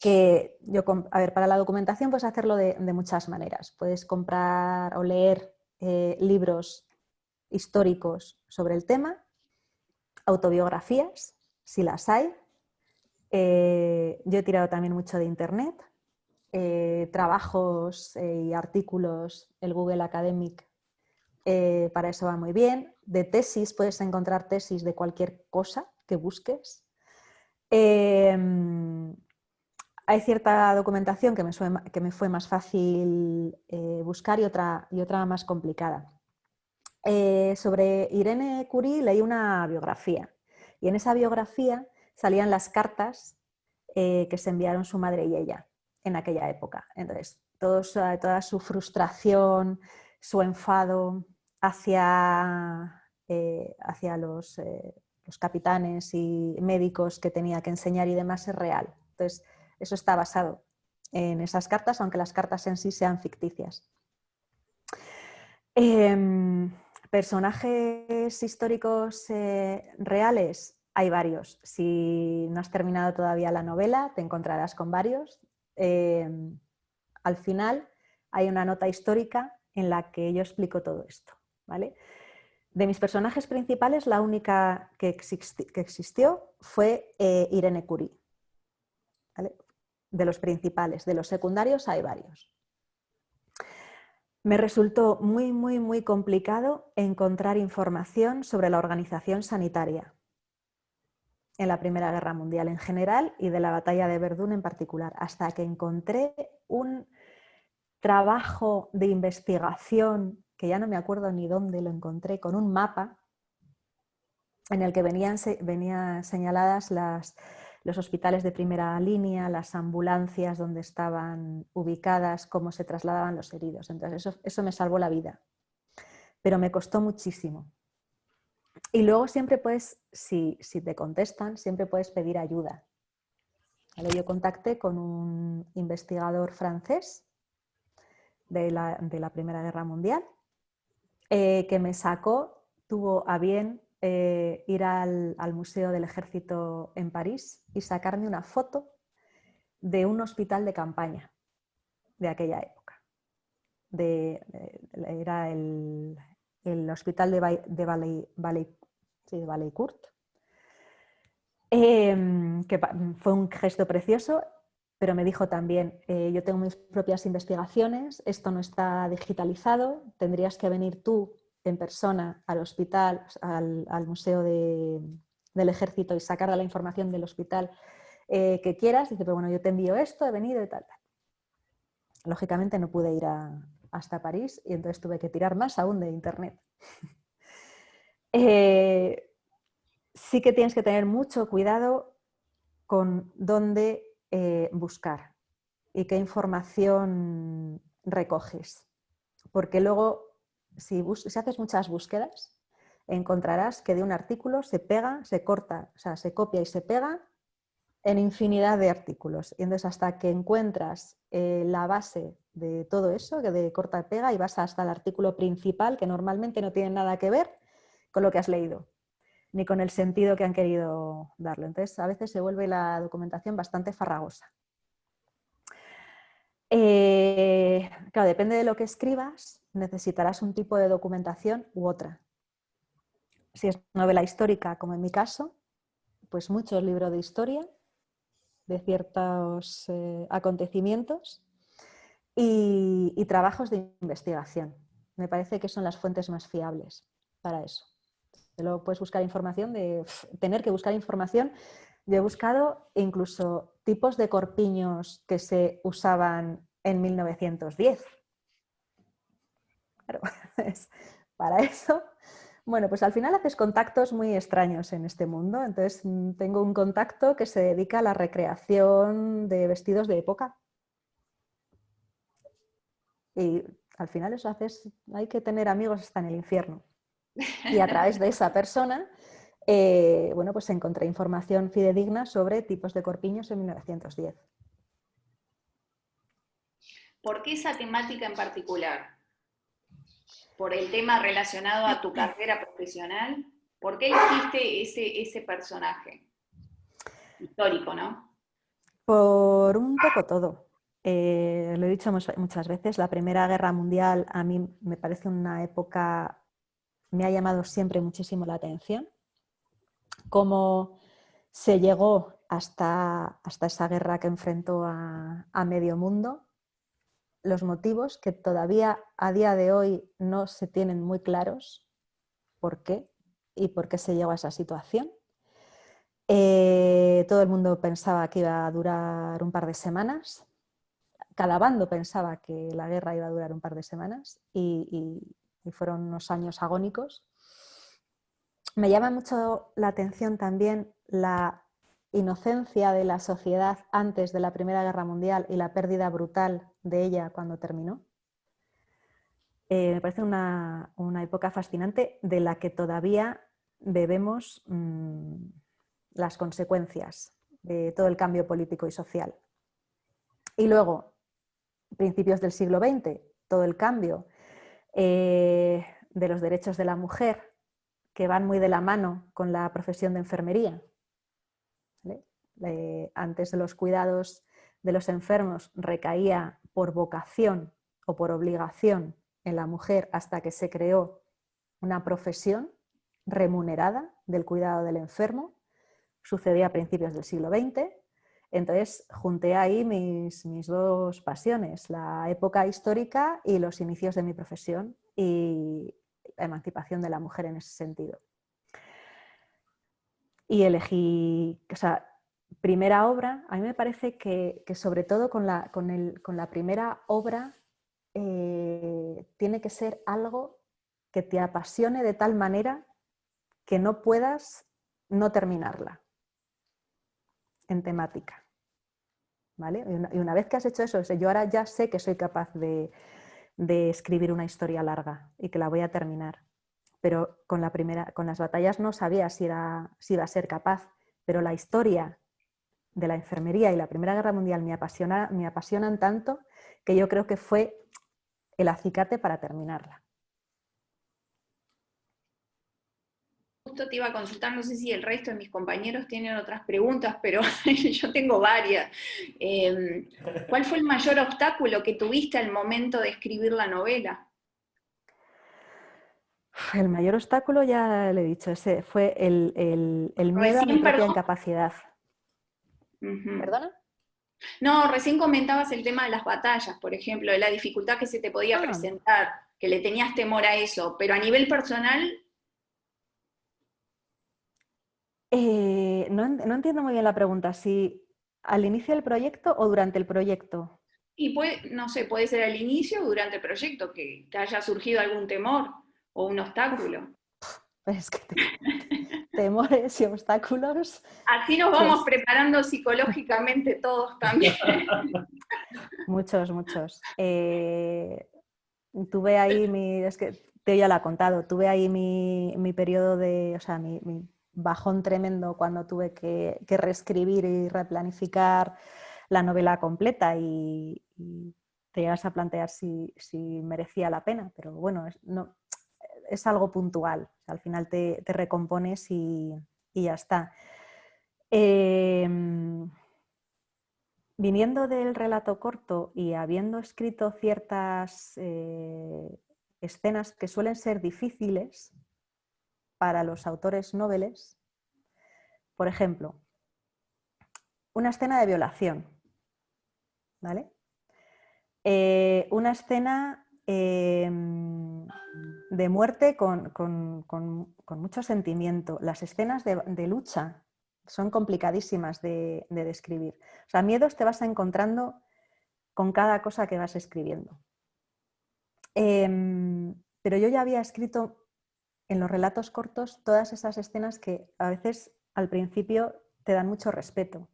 Para la documentación puedes hacerlo de muchas maneras. Puedes comprar o leer libros históricos sobre el tema, autobiografías, si las hay. Yo he tirado también mucho de internet, trabajos y artículos, el Google Academic, para eso va muy bien. De tesis, puedes encontrar tesis de cualquier cosa que busques. Hay cierta documentación que me fue más fácil buscar y otra más complicada. Sobre Irene Curie leí una biografía y en esa biografía salían las cartas que se enviaron su madre y ella en aquella época. Entonces, toda su frustración, su enfado hacia los capitanes y médicos que tenía que enseñar y demás es real. Entonces, eso está basado en esas cartas, aunque las cartas en sí sean ficticias. Personajes históricos reales, hay varios. Si no has terminado todavía la novela, te encontrarás con varios. Al final hay una nota histórica en la que yo explico todo esto, ¿vale? De mis personajes principales, la única que existió fue Irene Curie, ¿vale? De los principales, de los secundarios hay varios. Me resultó muy complicado encontrar información sobre la organización sanitaria en la Primera Guerra Mundial en general y de la batalla de Verdún en particular, hasta que encontré un trabajo de investigación, que ya no me acuerdo ni dónde lo encontré, con un mapa en el que venían señaladas los hospitales de primera línea, las ambulancias donde estaban ubicadas, cómo se trasladaban los heridos. Entonces eso me salvó la vida, pero me costó muchísimo. Y luego siempre puedes, si te contestan, siempre puedes pedir ayuda. ¿Vale? Yo contacté con un investigador francés de la Primera Guerra Mundial que me tuvo a bien ir al Museo del Ejército en París y sacarme una foto de un hospital de campaña de aquella época. Era el hospital de Valleycourt, que fue un gesto precioso, pero me dijo también, yo tengo mis propias investigaciones, esto no está digitalizado, tendrías que venir tú en persona al hospital, al Museo del Ejército y sacar la información del hospital que quieras. Dice, pero bueno, yo te envío esto, he venido y tal. Lógicamente no pude ir hasta París y entonces tuve que tirar más aún de internet. Sí que tienes que tener mucho cuidado con dónde buscar y qué información recoges. Porque luego, si haces muchas búsquedas, encontrarás que de un artículo se pega, se corta, o sea, se copia y se pega en infinidad de artículos. Y entonces hasta que encuentras la base de todo eso, que de corta y pega, y vas hasta el artículo principal, que normalmente no tiene nada que ver con lo que has leído. ni con el sentido que han querido darle. Entonces, a veces se vuelve la documentación bastante farragosa. Claro, depende de lo que escribas, necesitarás un tipo de documentación u otra. Si es novela histórica, como en mi caso, pues muchos libros de historia de ciertos acontecimientos y trabajos de investigación. Me parece que son las fuentes más fiables para eso. Luego puedes buscar información tener que buscar información. Yo he buscado incluso tipos de corpiños que se usaban en 1910. Claro, para eso, bueno, pues al final haces contactos muy extraños en este mundo. Entonces tengo un contacto que se dedica a la recreación de vestidos de época. Y al final eso hay que tener amigos hasta en el infierno. Y a través de esa persona, bueno, pues encontré información fidedigna sobre tipos de corpiños en 1910. ¿Por qué esa temática en particular? ¿Por el tema relacionado a tu carrera profesional? ¿Por qué elegiste ese personaje histórico, no? Por un poco todo. Lo he dicho muchas veces, la Primera Guerra Mundial a mí me parece una época, me ha llamado siempre muchísimo la atención. Cómo se llegó hasta esa guerra que enfrentó a medio mundo, los motivos que todavía a día de hoy no se tienen muy claros, por qué y por qué se llegó a esa situación. Todo el mundo pensaba que iba a durar un par de semanas, cada bando pensaba que la guerra iba a durar un par de semanas y fueron unos años agónicos. Me llama mucho la atención también la inocencia de la sociedad antes de la Primera Guerra Mundial y la pérdida brutal de ella cuando terminó. Me parece una época fascinante de la que todavía bebemos las consecuencias de todo el cambio político y social. Y luego, principios del siglo XX, todo el cambio de los derechos de la mujer, que van muy de la mano con la profesión de enfermería. ¿Vale? Antes de los cuidados de los enfermos recaía por vocación o por obligación en la mujer hasta que se creó una profesión remunerada del cuidado del enfermo. Sucedía a principios del siglo XX. Entonces junté ahí mis dos pasiones, la época histórica y los inicios de mi profesión y la emancipación de la mujer en ese sentido. Y elegí, o sea, primera obra, a mí me parece que sobre todo con la primera obra tiene que ser algo que te apasione de tal manera que no puedas no terminarla en temática. ¿Vale? Y una vez que has hecho eso, yo ahora ya sé que soy capaz de escribir una historia larga y que la voy a terminar. Pero con las batallas no sabía si iba a ser capaz, pero la historia de la enfermería y la Primera Guerra Mundial me apasionan tanto que yo creo que fue el acicate para terminarla. Justo te iba a consultar, no sé si el resto de mis compañeros tienen otras preguntas, pero yo tengo varias. ¿Cuál fue el mayor obstáculo que tuviste al momento de escribir la novela? El mayor obstáculo, ya le he dicho, ese fue el miedo a mi propia incapacidad. ¿Perdona? No, recién comentabas el tema de las batallas, por ejemplo, de la dificultad que se te podía presentar, que le tenías temor a eso, pero a nivel personal... No entiendo muy bien la pregunta, si al inicio del proyecto o durante el proyecto. Y no sé, puede ser al inicio o durante el proyecto, que te haya surgido algún temor o un obstáculo. Es que temores y obstáculos. Así nos vamos preparando psicológicamente todos también. Muchos. Tuve ahí es que te ya la he contado, tuve ahí mi periodo de, o sea, mi bajón tremendo cuando tuve que reescribir y replanificar la novela completa y te llegas a plantear si merecía la pena, pero bueno, es algo puntual. Al final te recompones y ya está. Viniendo del relato corto y habiendo escrito ciertas escenas que suelen ser difíciles para los autores noveles, por ejemplo, una escena de violación, ¿vale? Una escena de muerte con mucho sentimiento. Las escenas de lucha son complicadísimas de describir. O sea, miedos te vas encontrando con cada cosa que vas escribiendo. Pero yo ya había escrito en los relatos cortos todas esas escenas que a veces al principio te dan mucho respeto.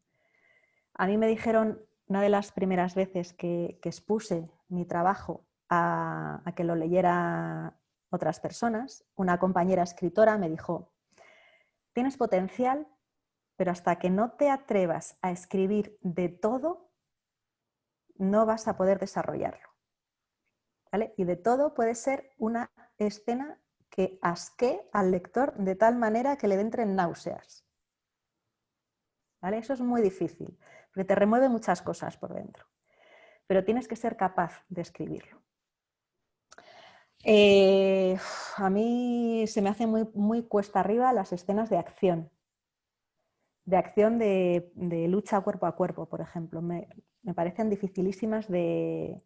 A mí me dijeron, una de las primeras veces que expuse mi trabajo a que lo leyera otras personas, una compañera escritora me dijo, tienes potencial, pero hasta que no te atrevas a escribir de todo, no vas a poder desarrollarlo. ¿Vale? Y de todo puede ser una escena que asque al lector de tal manera que le entren náuseas. ¿Vale? Eso es muy difícil, porque te remueve muchas cosas por dentro. Pero tienes que ser capaz de escribirlo. A mí se me hace muy cuesta arriba las escenas de acción de lucha cuerpo a cuerpo, por ejemplo. Me parecen dificilísimas de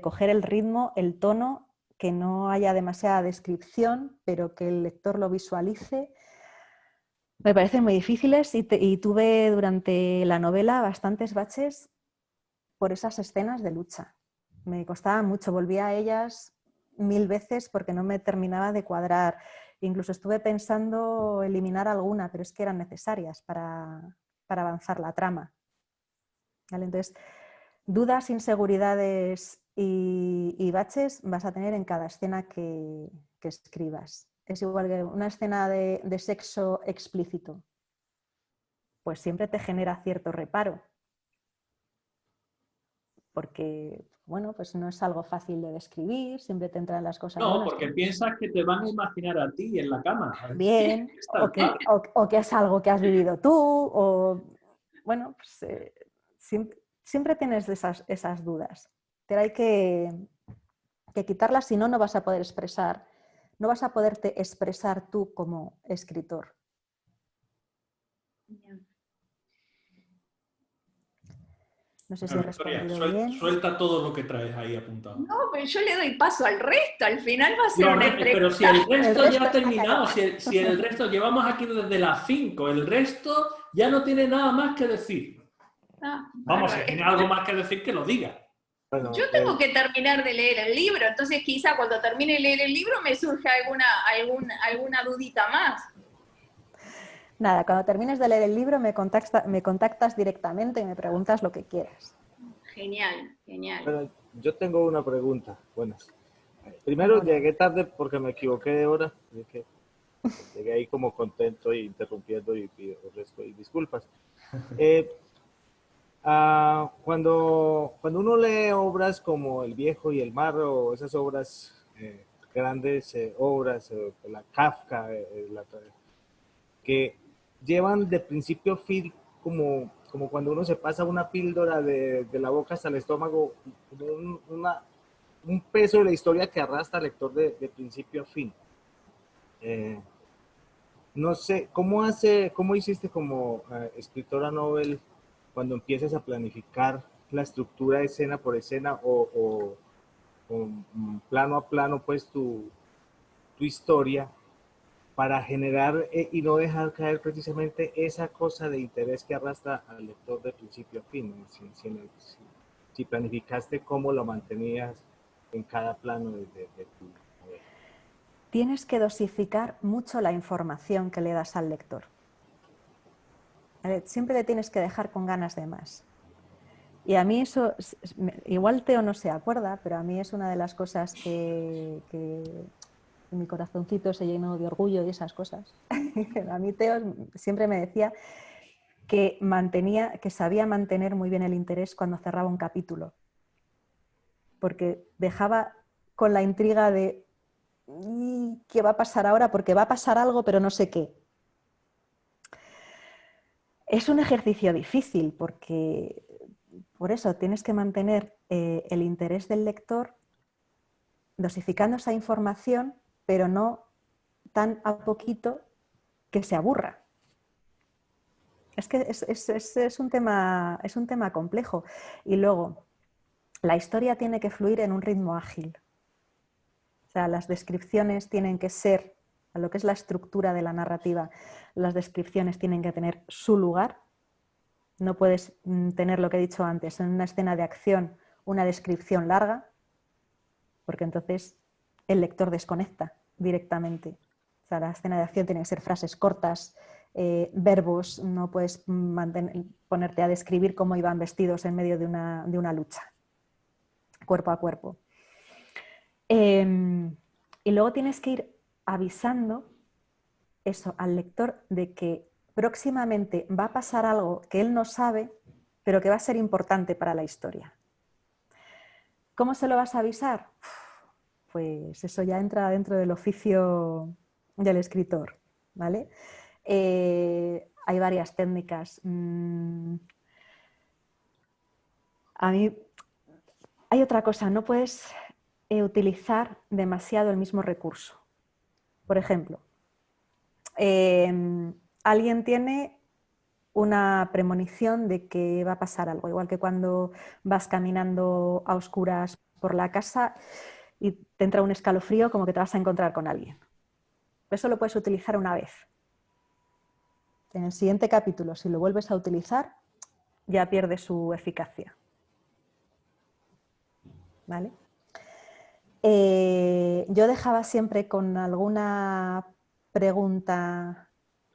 coger el ritmo, el tono, que no haya demasiada descripción, pero que el lector lo visualice. Me parecen muy difíciles y tuve durante la novela bastantes baches por esas escenas de lucha. Me costaba mucho, volvía a ellas 1000 veces porque no me terminaba de cuadrar. Incluso estuve pensando eliminar alguna, pero es que eran necesarias para avanzar la trama. ¿Vale? Entonces, dudas, inseguridades y baches vas a tener en cada escena que escribas. Es igual que una escena de sexo explícito, pues siempre te genera cierto reparo, porque bueno, pues no es algo fácil de describir, siempre te entran las cosas. No, buenas, porque piensas que te van a imaginar a ti en la cama. Bien, o que es algo que has vivido tú, o bueno, pues, siempre tienes esas dudas, pero hay que quitarlas, si no, no vas a poder expresar, no vas a poderte expresar tú como escritor. No sé si he respondido bien. Suelta todo lo que traes ahí apuntado. No, pero yo le doy paso al resto. Al final va a ser una entrevista. Pero si el resto ya ha terminado, si el resto, llevamos aquí desde las 5, el resto ya no tiene nada más que decir. Vamos, si tiene algo más que decir, que lo diga. Bueno, yo tengo que terminar de leer el libro, entonces quizá cuando termine de leer el libro me surge alguna dudita más. Nada, cuando termines de leer el libro me contactas directamente y me preguntas lo que quieras. Genial, genial. Bueno, yo tengo una pregunta. Buenas. Primero llegué tarde porque me equivoqué de hora. Llegué ahí como contento y interrumpiendo y pido disculpas. Cuando uno lee obras como El Viejo y el Mar o esas obras, grandes obras, la Kafka, que llevan de principio a fin como cuando uno se pasa una píldora de la boca hasta el estómago, un peso de la historia que arrastra al lector de principio a fin. No sé, ¿cómo hiciste como escritora novel cuando empiezas a planificar la estructura escena por escena o plano a plano, pues tu historia, para generar y no dejar caer precisamente esa cosa de interés que arrastra al lector de principio a fin? Si planificaste cómo lo mantenías en cada plano de tu novela. Tienes que dosificar mucho la información que le das al lector. Siempre le tienes que dejar con ganas de más. Y a mí eso, igual Teo no se acuerda, pero a mí es una de las cosas que mi corazoncito se llenó de orgullo y esas cosas. A mí Teo siempre me decía que sabía mantener muy bien el interés cuando cerraba un capítulo, porque dejaba con la intriga de ¿y qué va a pasar ahora? Porque va a pasar algo, pero no sé qué. Es un ejercicio difícil porque, por eso, tienes que mantener el interés del lector dosificando esa información, pero no tan a poquito que se aburra. Es que es un tema complejo. Y luego, la historia tiene que fluir en un ritmo ágil. O sea, las descripciones tienen que ser, a lo que es la estructura de la narrativa, las descripciones tienen que tener su lugar. No puedes tener lo que he dicho antes, en una escena de acción, una descripción larga, porque entonces el lector desconecta directamente. O sea, la escena de acción tiene que ser frases cortas, verbos, no puedes ponerte a describir cómo iban vestidos en medio de una lucha, cuerpo a cuerpo. Y luego tienes que ir avisando eso al lector de que próximamente va a pasar algo que él no sabe, pero que va a ser importante para la historia. ¿Cómo se lo vas a avisar? Pues eso ya entra dentro del oficio del escritor, ¿vale? Hay varias técnicas. A mí hay otra cosa, no puedes utilizar demasiado el mismo recurso. Por ejemplo, alguien tiene una premonición de que va a pasar algo, igual que cuando vas caminando a oscuras por la casa y te entra un escalofrío como que te vas a encontrar con alguien. Eso lo puedes utilizar una vez. En el siguiente capítulo, si lo vuelves a utilizar, ya pierde su eficacia. ¿Vale? Yo dejaba siempre con alguna pregunta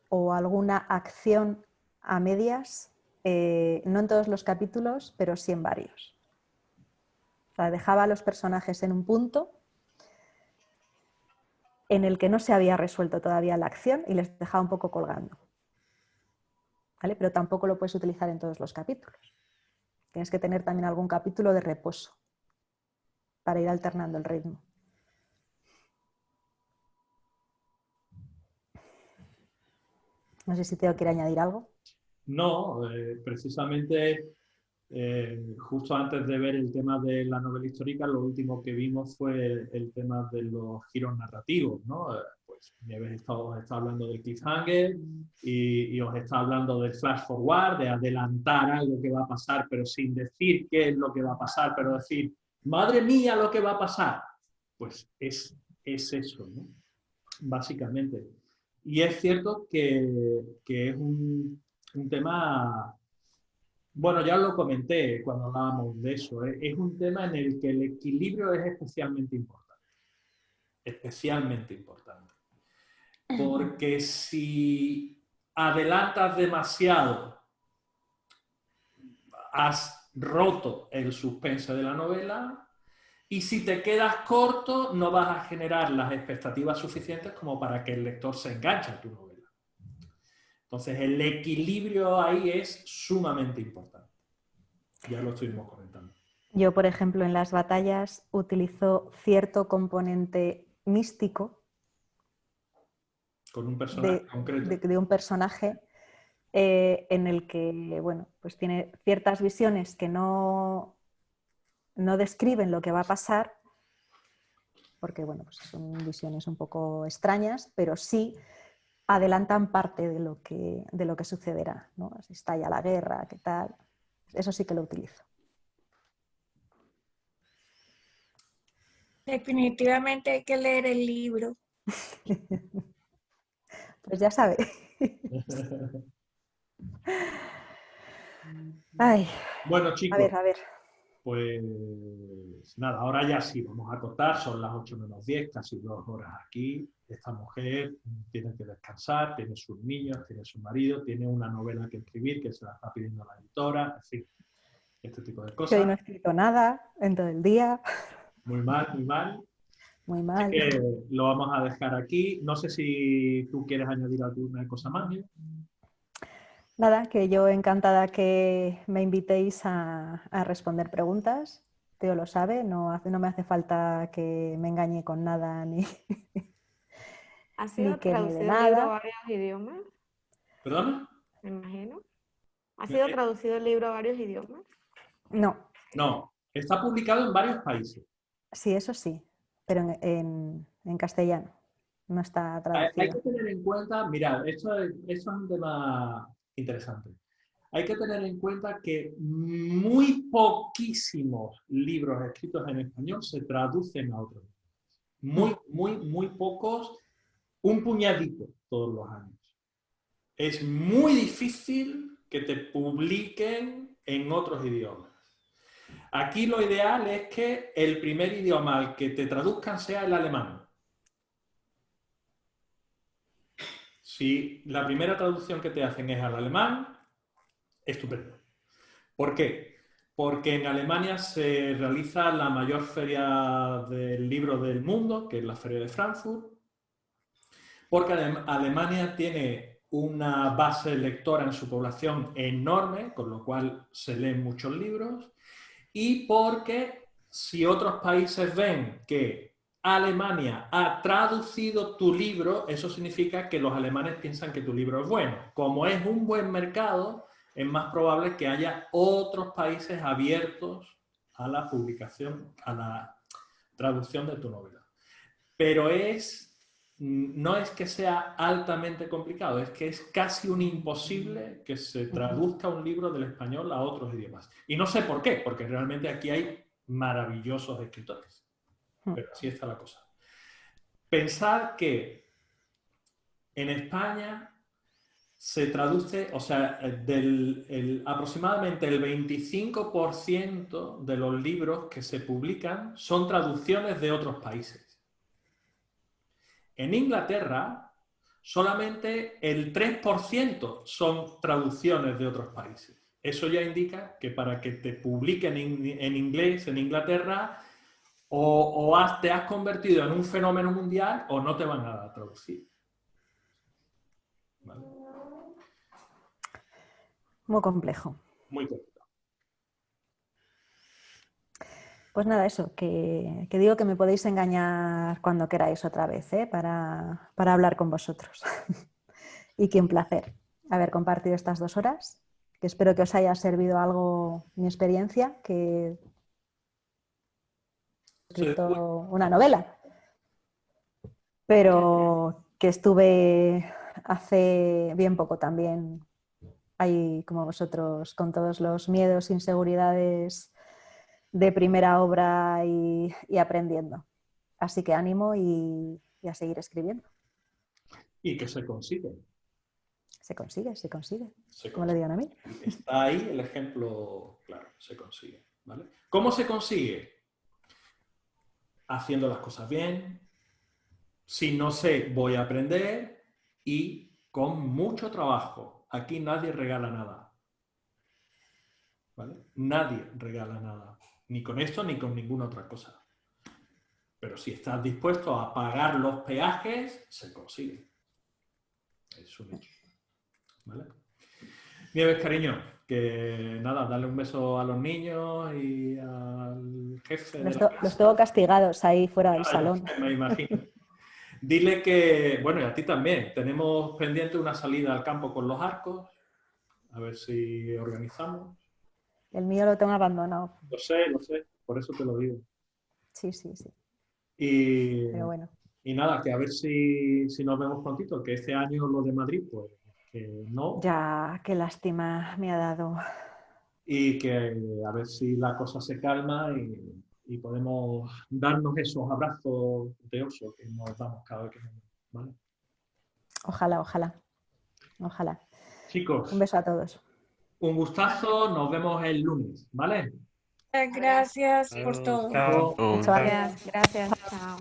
o alguna acción a medias, no en todos los capítulos, pero sí en varios. O sea, dejaba a los personajes en un punto en el que no se había resuelto todavía la acción y les dejaba un poco colgando. ¿Vale? Pero tampoco lo puedes utilizar en todos los capítulos. Tienes que tener también algún capítulo de reposo para ir alternando el ritmo. No sé si Teo quiere añadir algo. No, precisamente justo antes de ver el tema de la novela histórica, lo último que vimos fue el tema de los giros narrativos, ¿no? Pues Nieves está hablando del cliffhanger y os está hablando del flash forward, de adelantar algo que va a pasar, pero sin decir qué es lo que va a pasar, pero decir, madre mía, lo que va a pasar. Pues es eso, ¿no? Básicamente. Y es cierto que es un tema, bueno, ya lo comenté cuando hablábamos de eso, es un tema en el que el equilibrio es especialmente importante. Especialmente importante. Porque si adelantas demasiado, has roto el suspense de la novela, y si te quedas corto, no vas a generar las expectativas suficientes como para que el lector se enganche a tu novela. Entonces, el equilibrio ahí es sumamente importante. Ya lo estuvimos comentando. Yo, por ejemplo, en las batallas utilizo cierto componente místico con un personaje concreto. De un personaje en el que, bueno, pues tiene ciertas visiones que no describen lo que va a pasar, porque, bueno, pues son visiones un poco extrañas, pero sí adelantan parte de lo que sucederá, ¿no? Si estalla la guerra, qué tal. Eso sí que lo utilizo. Definitivamente hay que leer el libro. Pues ya sabe. Ay. Bueno, chicos, a ver. Pues nada, ahora ya sí, vamos a cortar, son las 8 menos 10, casi 2 horas aquí. Esta mujer tiene que descansar, tiene sus niños, tiene su marido, tiene una novela que escribir que se la está pidiendo la editora, en fin, este tipo de cosas. Que hoy no he escrito nada en todo el día. Muy mal, muy mal. Muy mal. Así que lo vamos a dejar aquí. No sé si tú quieres añadir alguna cosa más, ¿eh? Nada, que yo encantada que me invitéis a responder preguntas Teo lo sabe, no me hace falta que me engañe con nada ni, ¿Ha sido ni que me dé traducido el libro a nada. varios idiomas? ¿Perdona? Me imagino. ¿Ha sido traducido el libro a varios idiomas? No, No, está publicado en varios países. sí, eso sí, pero en castellano. No está Hay traducido. que tener en cuenta, mirad, esto es un tema interesante. Hay que tener en cuenta que muy poquísimos libros escritos en español se traducen a otros. Muy pocos, un puñadito todos los años. Es muy difícil que te publiquen en otros idiomas. Aquí lo ideal es que el primer idioma al que te traduzcan sea el alemán. Si la primera traducción que te hacen es al alemán, estupendo. ¿Por qué? Porque en Alemania se realiza la mayor feria del libro del mundo, que es la Feria de Frankfurt, porque Alemania tiene una base lectora en su población enorme, con lo cual se leen muchos libros, y porque si otros países ven que Alemania ha traducido tu libro, eso significa que los alemanes piensan que tu libro es bueno. Como es un buen mercado, es más probable que haya otros países abiertos a la publicación, a la traducción de tu novela. Pero no es que sea altamente complicado, es que es casi un imposible que se traduzca un libro del español a otros idiomas. Y no sé por qué, porque realmente aquí hay maravillosos escritores. Pero así está la cosa. Pensar que en España se traduce, o sea, aproximadamente el 25% de los libros que se publican son traducciones de otros países. En Inglaterra, solamente el 3% son traducciones de otros países. Eso ya indica que para que te publiquen en inglés en Inglaterra, te has convertido en un fenómeno mundial o no te van a traducir. ¿Vale? Muy complejo. Muy complejo. Pues nada, eso, que digo que me podéis engañar cuando queráis otra vez, para hablar con vosotros. Y qué un placer haber compartido estas 2 horas, que espero que os haya servido algo mi experiencia, que he escrito una novela, pero que estuve hace bien poco también ahí como vosotros, con todos los miedos, inseguridades de primera obra y aprendiendo. Así que ánimo y a seguir escribiendo. Y que se consigue. Se consigue. Se Como consigue. le digan a mí. Está ahí el ejemplo claro, se consigue. ¿Vale? ¿Cómo se consigue? Haciendo las cosas bien. Si no sé, voy a aprender y con mucho trabajo. Aquí nadie regala nada. ¿Vale? Nadie regala nada. Ni con esto ni con ninguna otra cosa. Pero si estás dispuesto a pagar los peajes, se consigue. Es un hecho. ¿Vale? Nieves, cariño, que nada, dale un beso a los niños y al jefe de la casa. Los tengo castigados ahí fuera del salón. Me imagino. Dile que, bueno, y a ti también, tenemos pendiente una salida al campo con los arcos, a ver si organizamos. El mío lo tengo abandonado. Lo sé, por eso te lo digo. Sí. Y, pero bueno. Y nada, que a ver si nos vemos prontito, que este año lo de Madrid, pues que no. Ya, qué lástima me ha dado. Y que a ver si la cosa se calma y podemos darnos esos abrazos de oso que nos damos cada vez que nos vemos, ¿vale? Ojalá. Chicos. Un beso a todos. Un gustazo, nos vemos el lunes, ¿vale? Gracias por todo. Muchas gracias. Gracias. Chao.